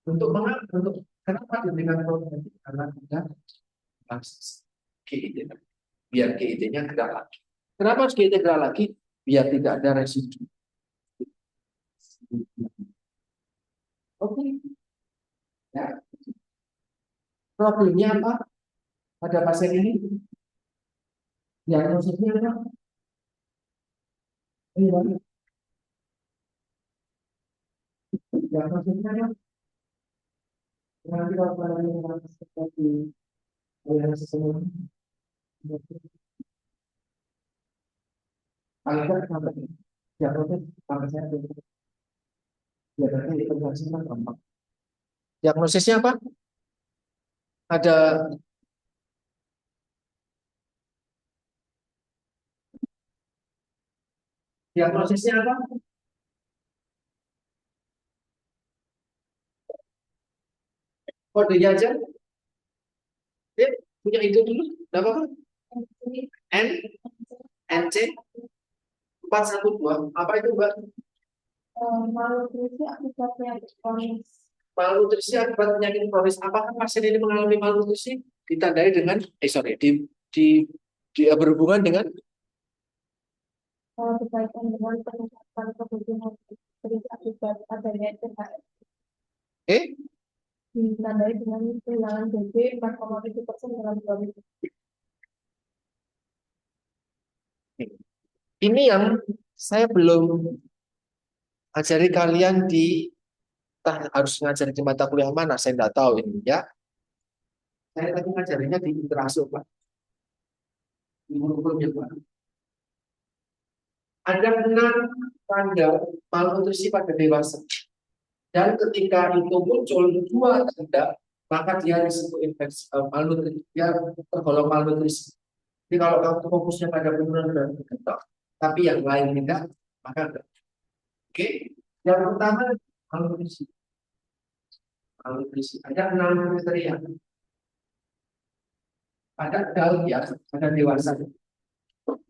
Untuk kenapa diberikan prokinetik? Karena kita anestesi. GIT. Biar GIT-nya gerak lagi. Kenapa harus GIT gerak lagi? Biar tidak ada residu. Oke. Ya. Problemnya apa pada pasien ini? Diagnosisnya apa? Ini diagnosisnya apa? Nanti kalau kalian seperti yang sesungguhnya, paling tidak sampai diagnosis sampai saya biasanya itu diagnosisnya gampang. Diagnosisnya apa? Ada diagnosisnya apa? Kodenya aja. Ya, punya ide dulu. Tidak apa-apa. N, NC 412. Apa itu, Mbak? Malnutrisi akibatnya kronis. Malnutrisi akibat penyakit kronis. Apakah pasien ini mengalami malnutrisi? Ditandai dengan, berhubungan dengan Berkaitan dengan peningkatan kebutuhan listrik akibat adanya THR. Ditandai dengan kehilangan BB 4,7% dalam 2 minggu. Ini yang saya belum ajari kalian di harus ngajari di mata kuliah mana, saya nggak tahu ini ya. Saya tadi ngajarinya di interaso, Pak. Di kurikulum ya, Pak. Ada 6 tanda malnutrisi pada dewasa. Dan ketika itu muncul 2 tanda, maka dia disebut infeksi malnutrisi, dia tergolong malnutrisi. Jadi kalau kamu fokusnya pada penurunan berat badan, tapi yang lain tidak, maka enggak. Oke, yang pertama malnutrisi. Malnutrisi ada 6 kriteria. Pada adult ya, pada dewasa.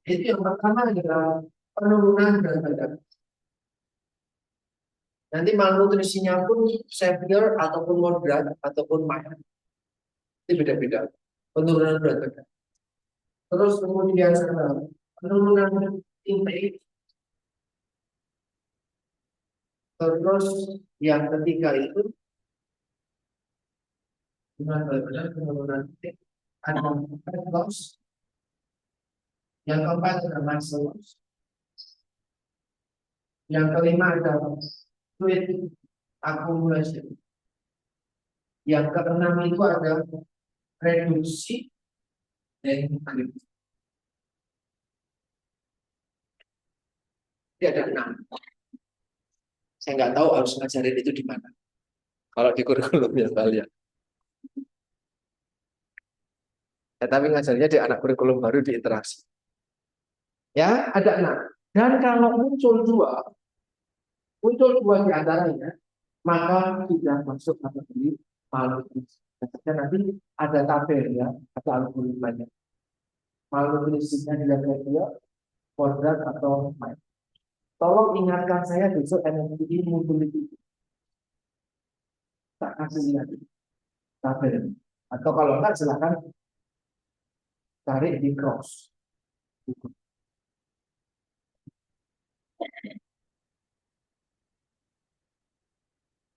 Itu yang pertama adalah penurunan berat badan. Nanti malnutrisinya pun severe ataupun moderat ataupun mild. Itu beda-beda. Penurunan berat badan. Terus kemudian penurunan intake. Terus yang ketiga itu penurunan intake. Ada fat loss. Yang keempat ada muscle loss. Yang kelima ada fluid accumulation. Yang keenam itu ada reduksi dan grip. Jadi ada 6. Saya nggak tahu harus ngajarin itu di mana. Kalau di kurikulum ya kalian. Ya, tapi ngajarnya di anak kurikulum baru di interaksi. Ya, ada 6. Dan kalau muncul dua di antaranya, maka tidak masuk kategori malnutrisi. Nanti ada tabel ya, ada algoritmanya. Malnutrisinya dilihat dia moderat atau mild. Tolong ingatkan saya besok MMPI muncul itu. Tak kasih lihat tabel. Atau kalau enggak silakan cari di cross.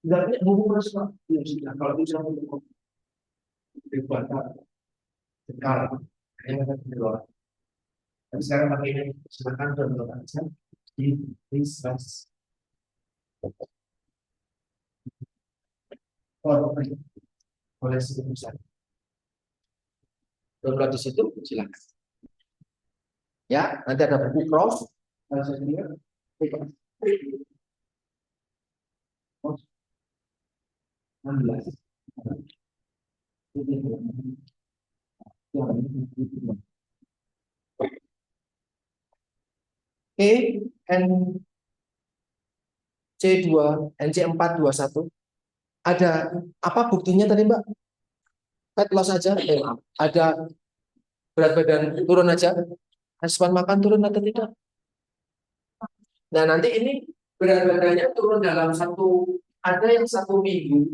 Tidak punya buku cross Pak. Ya sudah, kalau bisa untuk dibuat sekarang yang kedua. Tapi sekarang pakai ini silakan download aja di resource. Oleh sebesar. Download di situ silakan. Ya, nanti ada buku cross. Saya sendiri. 16. NC421. Ada apa buktinya tadi, Mbak? Fat loss aja, ada berat badan turun aja, asupan makan turun atau tidak? Nah, nanti ini berat badannya turun dalam ada yang 1 minggu,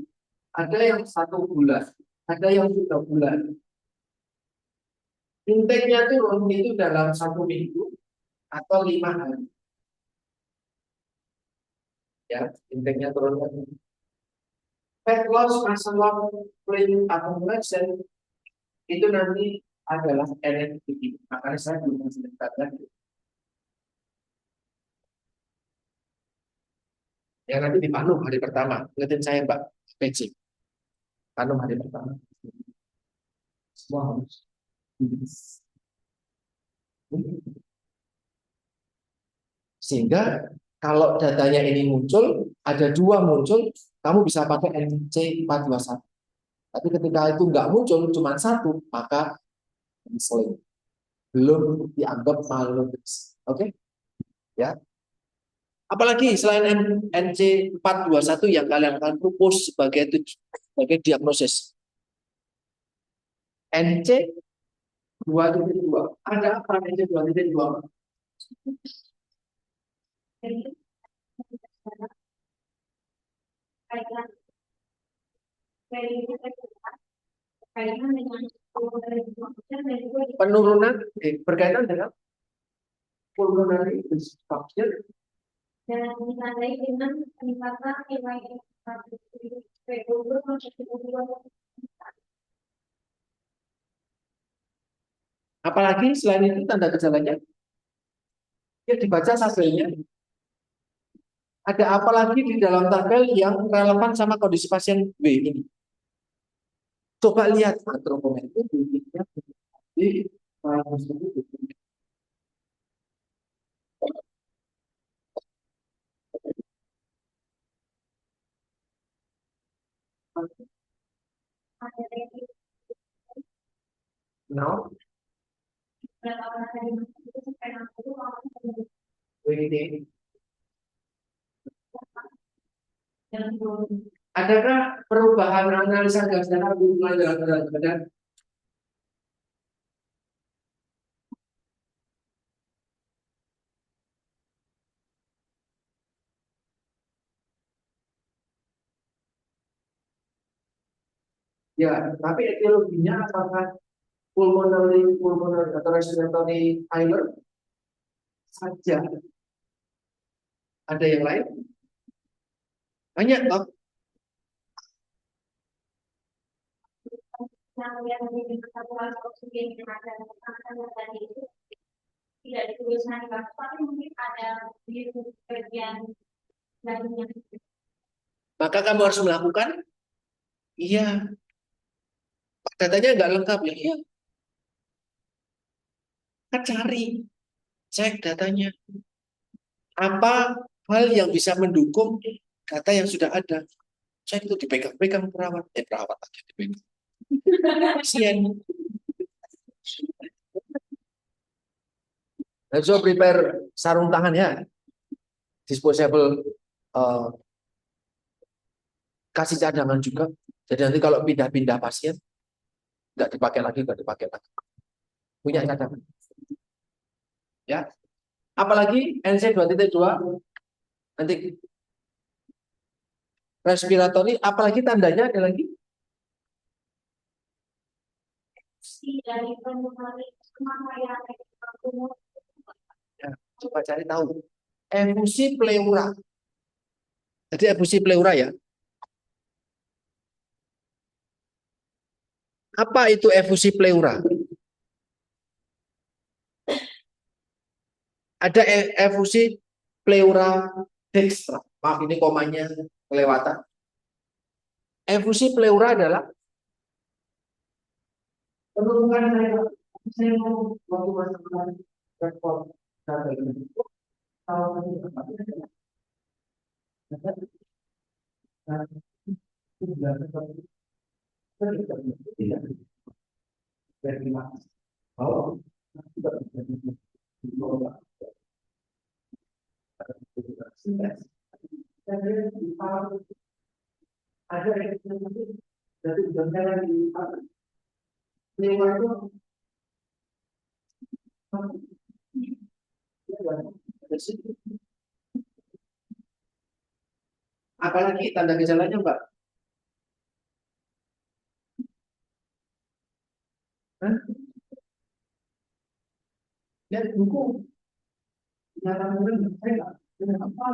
ada yang 1 bulan, ada yang 3 bulan. Intake-nya turun itu dalam 1 minggu atau 5 hari. Ya, intake-nya turun. Fat loss, muscle loss, lean accumulation itu nanti adalah NNPT. Makanya saya belum menceritakan lagi. Ya nanti di Panum hari pertama. Ingetin saya Mbak, PC. Panum hari pertama. Semua harus. Sehingga kalau datanya ini muncul, ada 2 muncul, kamu bisa pakai NC421. Tapi ketika itu nggak muncul, cuma 1, maka canceling. Belum dianggap malnutrisi. Oke? Ya. Apalagi selain NC421 yang kalian akan propose sebagai diagnosis. NC2.2. Ada apa NC2.2? Jadi, kaitan kaitan dengan Penurunan berkaitan dengan pulmonary obstruction dan ditandai dengan peningkatan nilai apalagi selain itu tanda gejalanya ya dibaca tabelnya. Ada apa lagi di dalam tabel yang relevan sama kondisi pasien B ini? Coba lihat antropometri di no, WD. Adakah perubahan analisa gas darah hubungan dengan berat badan? Ya, tapi etiologinya apakah pulmonary atau respiratory failure saja? Ada yang lain? Banyak toh. yang satuan oksigen yang ada tadi itu tidak dituliskan di tapi mungkin ada di bagian lainnya. Maka kamu harus melakukan, iya, datanya nggak lengkap ya, iya, kan cari, cek datanya. Apa hal yang bisa mendukung data yang sudah ada? Cek itu dipegang-pegang perawat, perawat aja dipegang. Pasien. So prepare sarung tangan ya, disposable, kasih cadangan juga. Jadi nanti kalau pindah-pindah pasien nggak dipakai lagi, punya cadangan. Ya, apalagi NC2.2 nanti respiratory, apalagi tandanya ada lagi? Ya, coba cari tahu. Efusi pleura. Jadi efusi pleura ya. Apa itu efusi pleura? Ada efusi pleura dextra. Maaf ini komanya kelewatan. Efusi pleura adalah penurunan saya mau waktu masa rekor data ini. Ada Lima itu apalagi tanda gejalanya, Mbak? Hah? Lihat buku. Nyata murid saya nggak. Apa?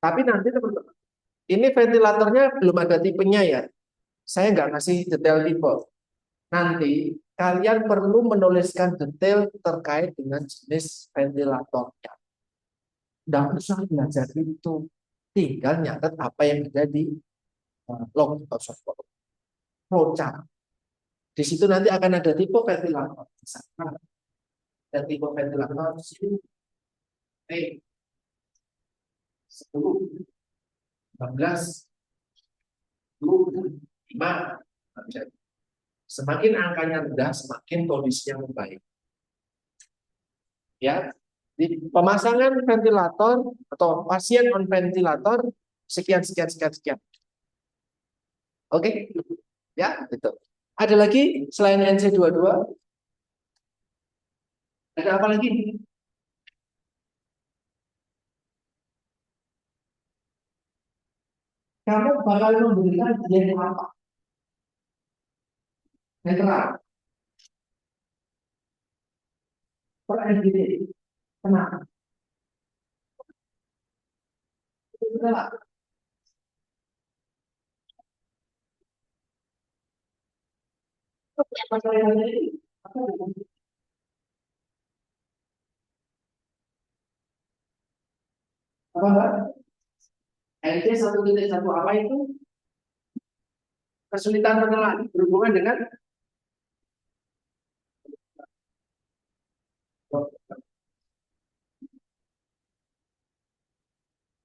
Tapi nanti teman-teman, ini ventilatornya belum ada tipenya ya. Saya nggak kasih detail tipe. Nanti kalian perlu menuliskan detail terkait dengan jenis ventilatornya. Nggak usah belajar itu. Tinggal nyatet apa yang ada di log atau software. Flowchart. Di situ nanti akan ada tipe ventilator. Misalkan ada tipe ventilator sini E 10, 15, 20, 5. Semakin angkanya rendah, semakin kondisinya membaik. Ya, di pemasangan ventilator atau pasien on ventilator sekian sekian sekian sekian. Oke, ya itu. Ada lagi selain NC22? Ada apa lagi? Kamu bakal memberikan jenis apa? Netral, per NGD. Kenapa? Kenapa? Apa? NC 1.1 apa itu? Kesulitan menelan berhubungan dengan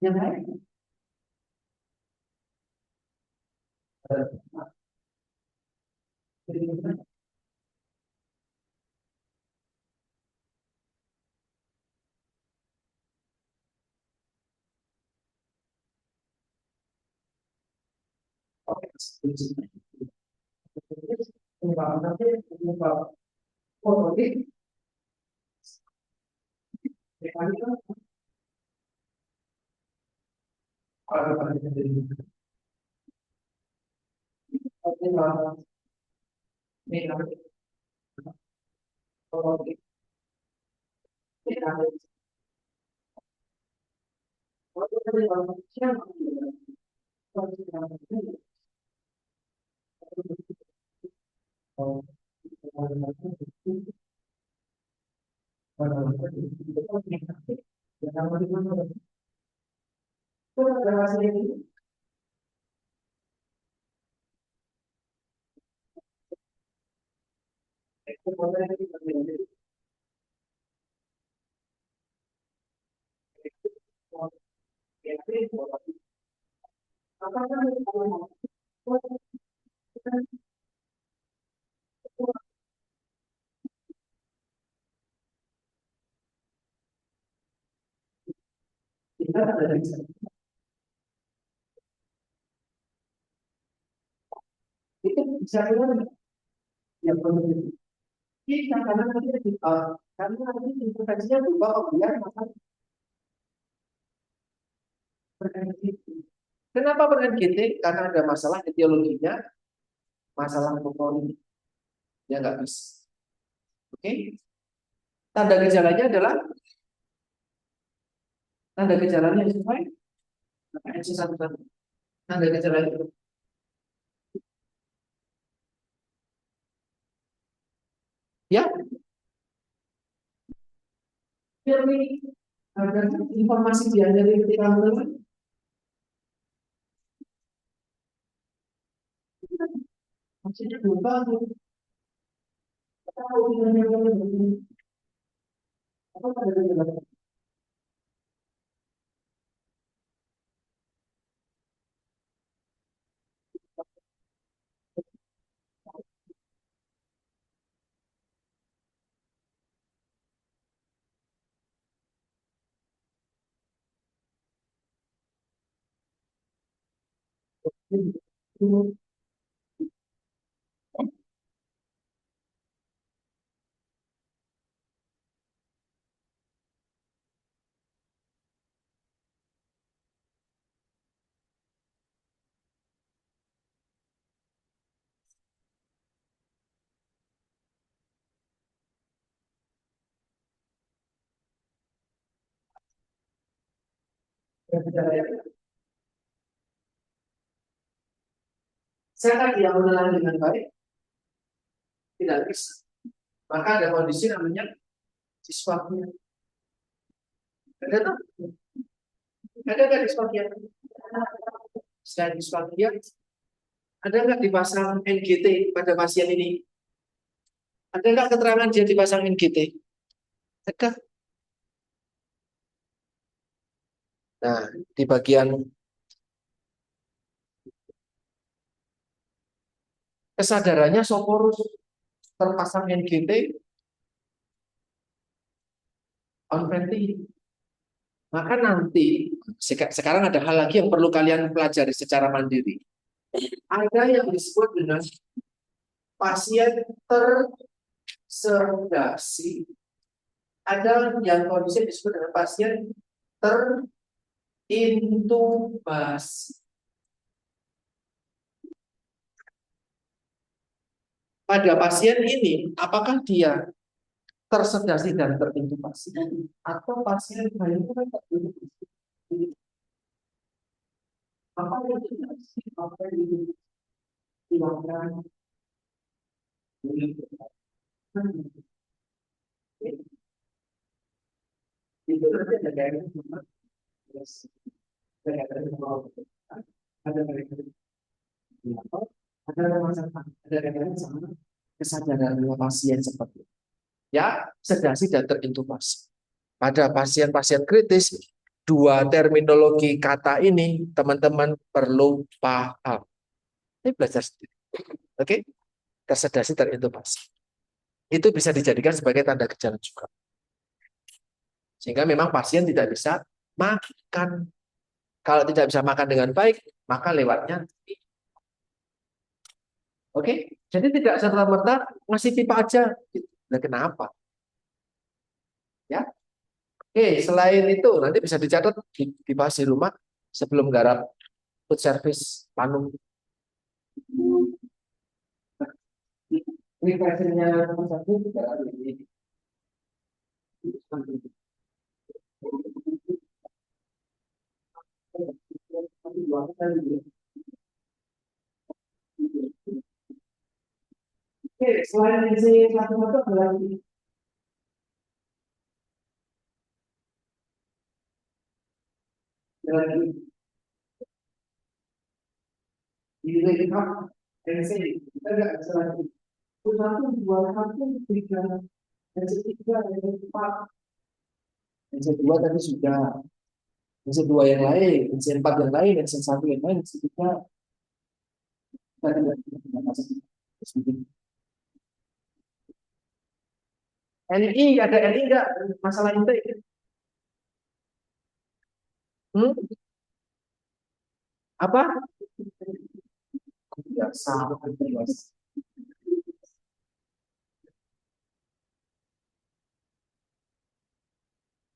yang lain. Itu bisa yang perlu kita karena nanti karena nanti intervensinya berupa biar maka ber-NGT. Kenapa ber-NGT? Karena ada masalah etiologinya, masalah pokoknya ya nggak bisa. Oke? Tanda gejalanya adalah tanda gejalanya sesuai NC11. Tanda gejalanya ya, jadi ada informasi diajarin ketika mulai maksudnya lupa tahu apa tanda gejalanya. Saya yang menelan dengan baik tidak bisa. Maka ada kondisi namanya dispapia. Ada tuh? Ada nggak dispapia? Selain dispapia, ada nggak dipasang NGT pada pasien ini? Ada nggak keterangan dia dipasang NGT? Ada. Nah, di bagian kesadarannya Soporus terpasang NGT on venting. Maka nanti sekarang ada hal lagi yang perlu kalian pelajari secara mandiri. Ada yang disebut dengan pasien tersedasi. Ada yang kondisi disebut dengan pasien terintubasi. Pada pasien ini, apakah dia tersedasi dan terintubasi atau pasien lain itu kan terintubasi? Apa yang dilakukan? Itu nanti ada gaya ada ada kaitannya sama kesadaran pasien seperti itu. Ya, sedasi dan terintubasi. Pada pasien-pasien kritis, dua terminologi kata ini teman-teman perlu paham. Ini belajar sendiri. Oke? Tersedasi, terintubasi. Itu bisa dijadikan sebagai tanda gejala juga. Sehingga memang pasien tidak bisa makan. Kalau tidak bisa makan dengan baik, maka lewatnya. Oke? Jadi tidak serta-merta ngasih pipa aja. Nah, kenapa? Ya. Oke, selain itu nanti bisa dicatat di pasti rumah sebelum garap food service Panung. Ini versinya satu tidak ada ini. Oke, selain NC satu itu ada lagi. Ada lagi. Di lengkap NC kita nggak bisa lagi. Satu, dua, satu, tiga. NC tiga, NC empat. NC dua tadi sudah. NC dua yang lain, NC empat yang lain, NC satu yang lain, NC tiga. Kita tidak masuk. NI ada NI nggak masalah itu? Hmm? Apa? Tidak sama.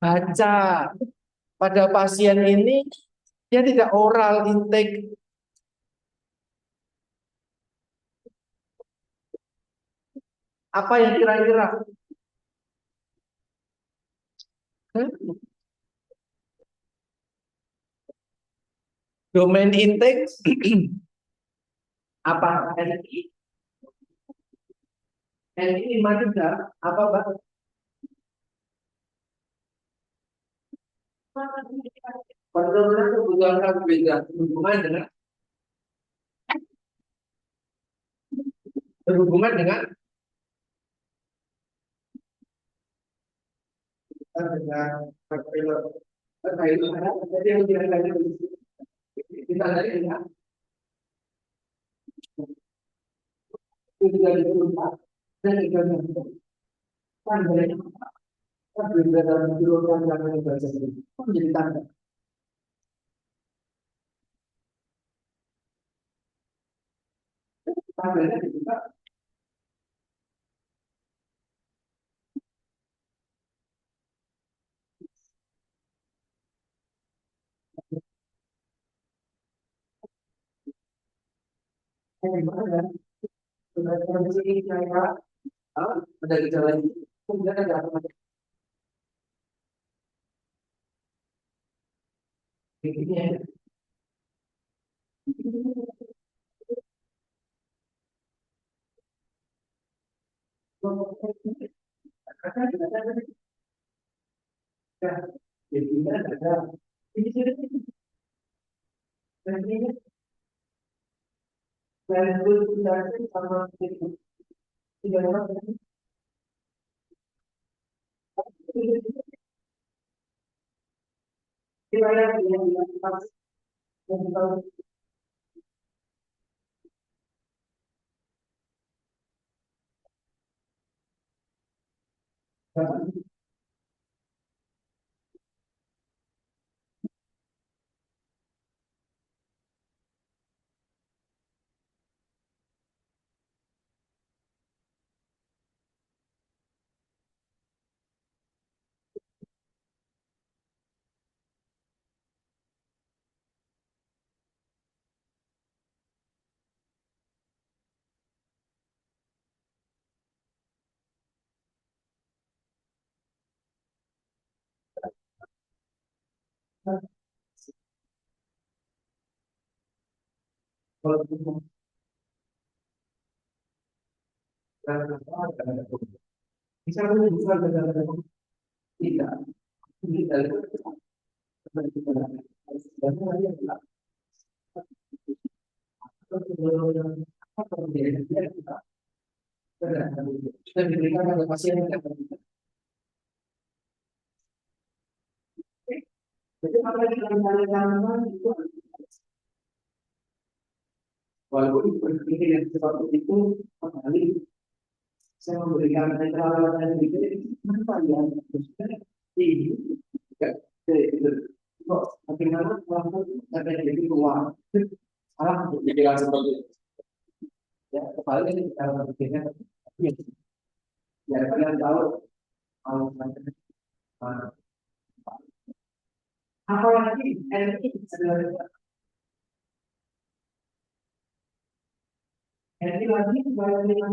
Baca pada pasien ini dia tidak oral intake. Apa yang kira-kira? Hmm? Domain intake apa NI? NI 5 juga apa Mbak? Penurunan kebutuhan karbohidrat berhubungan dengan karbohidrat. Jadi yang kira-kira kita dari lihat tiga empat dan tiga kan dari kan berbeda dalam kilogram yang bahasa ini menjadi tanda. Tandanya juga gimana? Sudah kondisi kayak ada gejala ini, kemudian ada apa ini? Jadi ada ini ini dan itu sama itu tidak ada kita yang pas yang kita kalau bisa bisa tidak tidak kita diberikan pada pasien yang jadi apa yang kita lakukan itu walaupun berpikir yang seperti itu kembali saya memberikan penetralan dan begitu kenapa yang ini kok bagaimana melakukan ada jadi keluar salah untuk pikiran seperti itu ya kembali kita berpikirnya ya kalian tahu kalau apalagi NI sebenarnya NI lagi bayar dengan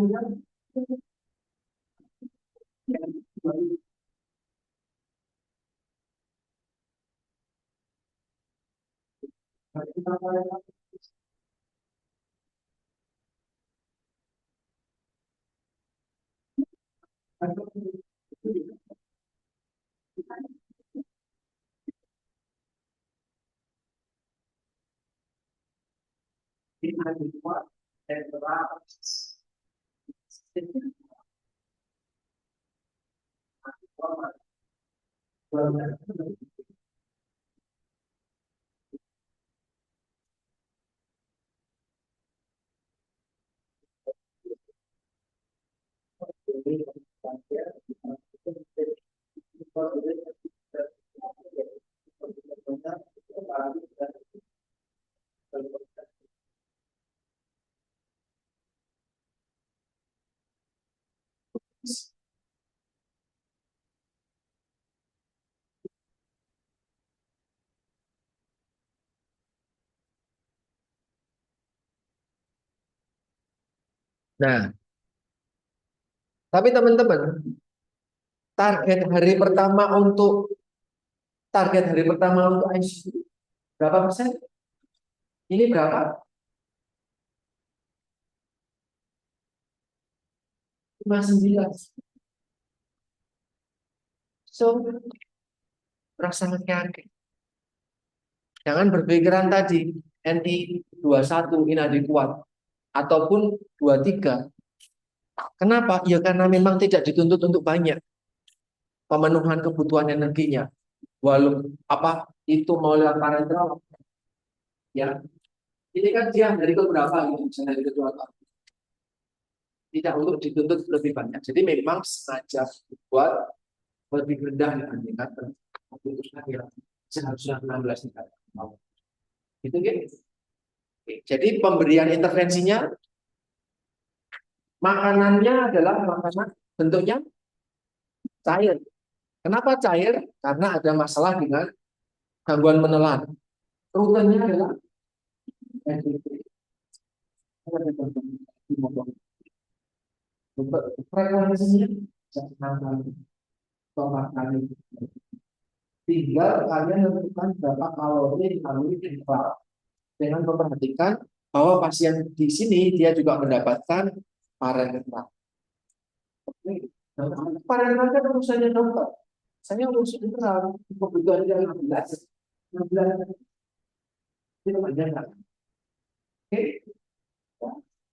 Nah, tapi teman-teman, target hari pertama untuk ICU berapa persen? Ini berapa? 59. So, rasa kaget. Jangan berpikiran tadi NI 21 inadekuat ataupun 23. Kenapa? Ya karena memang tidak dituntut untuk banyak pemenuhan kebutuhan energinya. Walau apa itu mau lewat parenteral, ya. Ini kan dia dari keberapa gitu, misalnya dari kedua tidak untuk dituntut lebih banyak. Jadi memang sengaja buat lebih rendah dibandingkan keputusan yang seharusnya 16 negara. Gitu kan? Jadi pemberian intervensinya makanannya adalah makanan bentuknya cair. Kenapa cair? Karena ada masalah dengan gangguan menelan. Rutenya adalah frekuensinya jangan kali. Tinggal kalian tentukan berapa kalori yang kalori infak dengan memperhatikan bahwa pasien di sini dia juga mendapatkan parenteral. Parenteral kan urusannya dokter. Saya urus internal kebutuhan yang 16. 16 itu panjang kan? Oke.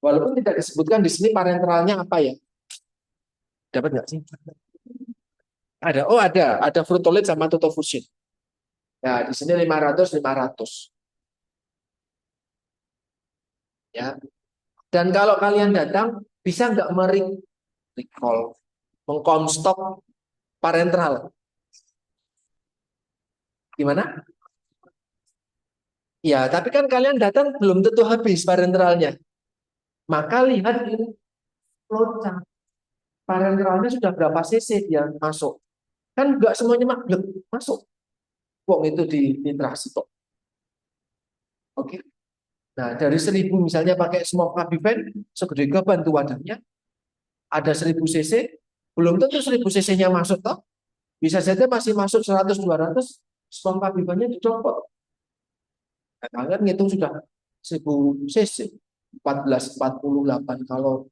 Walaupun tidak disebutkan di sini parenteralnya apa ya? Dapat nggak sih? Ada. Oh, ada fruitolate sama totofusin. Ya, di sini 500 500. Ya. Dan kalau kalian datang bisa nggak recall, mengkonstok parenteral? Gimana? Ya, tapi kan kalian datang belum tentu habis parenteralnya. Maka lihat ini flowchart. Parenteralnya sudah berapa cc dia masuk. Kan nggak semuanya masuk. Wong itu di nitrasi kok. Oke. Nah, dari 1000 misalnya pakai smoke Abiven, segede gaban tuh wadahnya, ada 1000 cc, belum tentu 1000 cc-nya masuk toh. Bisa saja masih masuk 100 200, smoke Abivennya dicopot. Nah, kalian ngitung sudah 1000 cc, 1448 kalori,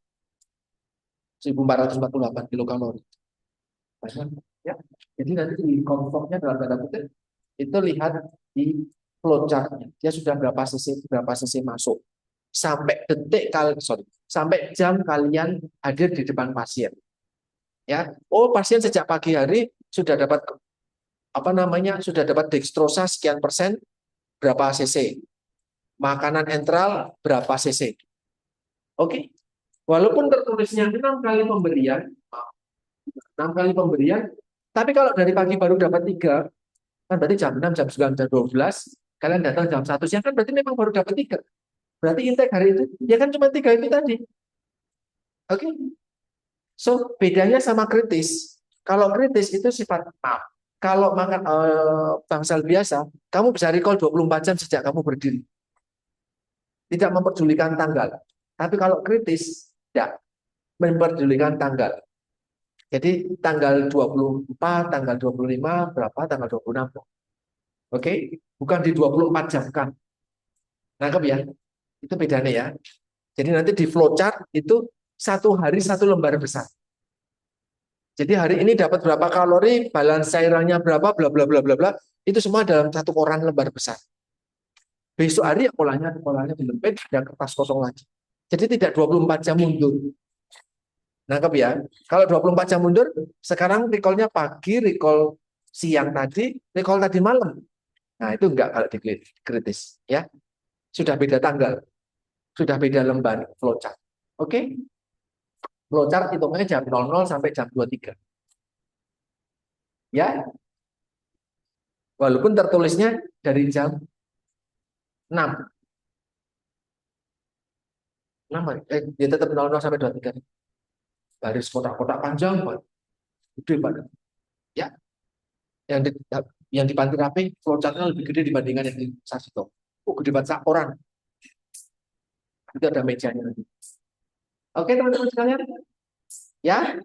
1448 kilokalori. Ya. Jadi nanti di komfortnya dalam tanda kutip itu lihat di flowchart-nya. Dia sudah berapa cc masuk. Sampai sampai jam kalian hadir di depan pasien. Ya. Oh, pasien sejak pagi hari sudah dapat sudah dapat dextrosa sekian persen berapa cc. Makanan enteral berapa cc. Oke. Walaupun tertulisnya 6 kali pemberian, 6 kali pemberian, tapi kalau dari pagi baru dapat 3, kan berarti jam 6, jam 9, jam 12, kalian datang jam 1 siang, kan berarti memang baru dapat 3. Berarti intake hari itu, ya kan cuma 3 itu tadi. Oke. So, bedanya sama kritis. Kalau kritis itu sifat maaf. Kalau makan bangsal biasa, kamu bisa recall 24 jam sejak kamu berdiri. Tidak memperdulikan tanggal. Tapi kalau kritis, tidak memperdulikan tanggal. Jadi tanggal 24, tanggal 25, berapa, tanggal 26. Oke? Bukan di 24 jam kan. Nangkep ya? Itu bedanya ya. Jadi nanti di flowchart itu 1 hari 1 lembar besar. Jadi hari ini dapat berapa kalori, balance cairannya berapa, bla bla bla bla bla, itu semua dalam satu koran lembar besar. Besok hari ya polanya dilempit, ada kertas kosong lagi. Jadi tidak 24 jam mundur. Nangkep ya? Kalau 24 jam mundur, sekarang recall-nya pagi, recall siang tadi, recall tadi malam. Nah, itu enggak kalau di kritis. Ya, sudah beda tanggal, sudah beda lembar flowchart. Oke? Flowchart hitungnya jam 00 sampai jam 23. Ya, walaupun tertulisnya dari jam 6. 6 dia tetap 00 sampai 23. Baris kotak-kotak panjang, Pak. Gede banget. Ya, yang di yang di Panti Rapih flowchartnya lebih gede dibandingkan yang di Sasito. Oh, gede banget orang. Itu ada mejanya nanti. Oke, teman-teman sekalian. Ya,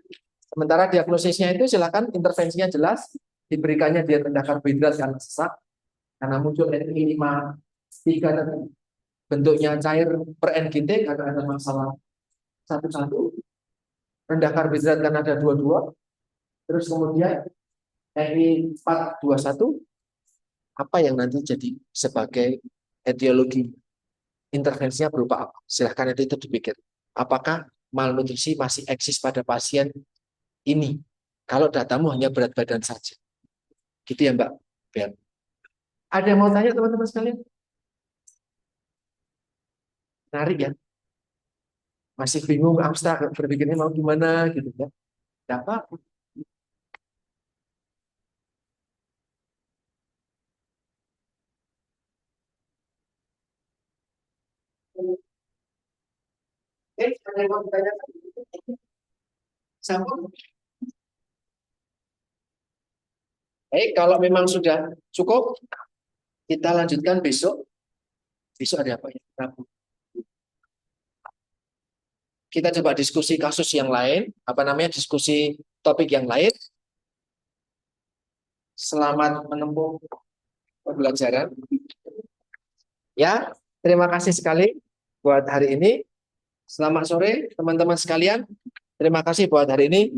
sementara diagnosisnya itu silakan intervensinya jelas, diberikannya diet rendah karbohidrat karena sesak, karena muncul NI5 3 tadi, bentuknya cair per NGT karena ada masalah 1-1, rendah karbohidrat karena ada 22, terus kemudian NI421, apa yang nanti jadi sebagai etiologi intervensinya berupa apa? Silahkan itu dipikir. Apakah malnutrisi masih eksis pada pasien ini? Kalau datamu hanya berat badan saja. Gitu ya Mbak Biar. Ada yang mau tanya teman-teman sekalian? Menarik ya? Masih bingung, abstrak, berpikirnya mau gimana gitu ya? Tidak apa-apa. Ada yang mau tanya? Sambung. Kalau memang sudah cukup, kita lanjutkan besok. Besok ada apa ya? Rabu. Kita coba diskusi kasus yang lain, apa namanya, diskusi topik yang lain. Selamat menempuh pembelajaran. Ya, terima kasih sekali buat hari ini. Selamat sore teman-teman sekalian. Terima kasih buat hari ini.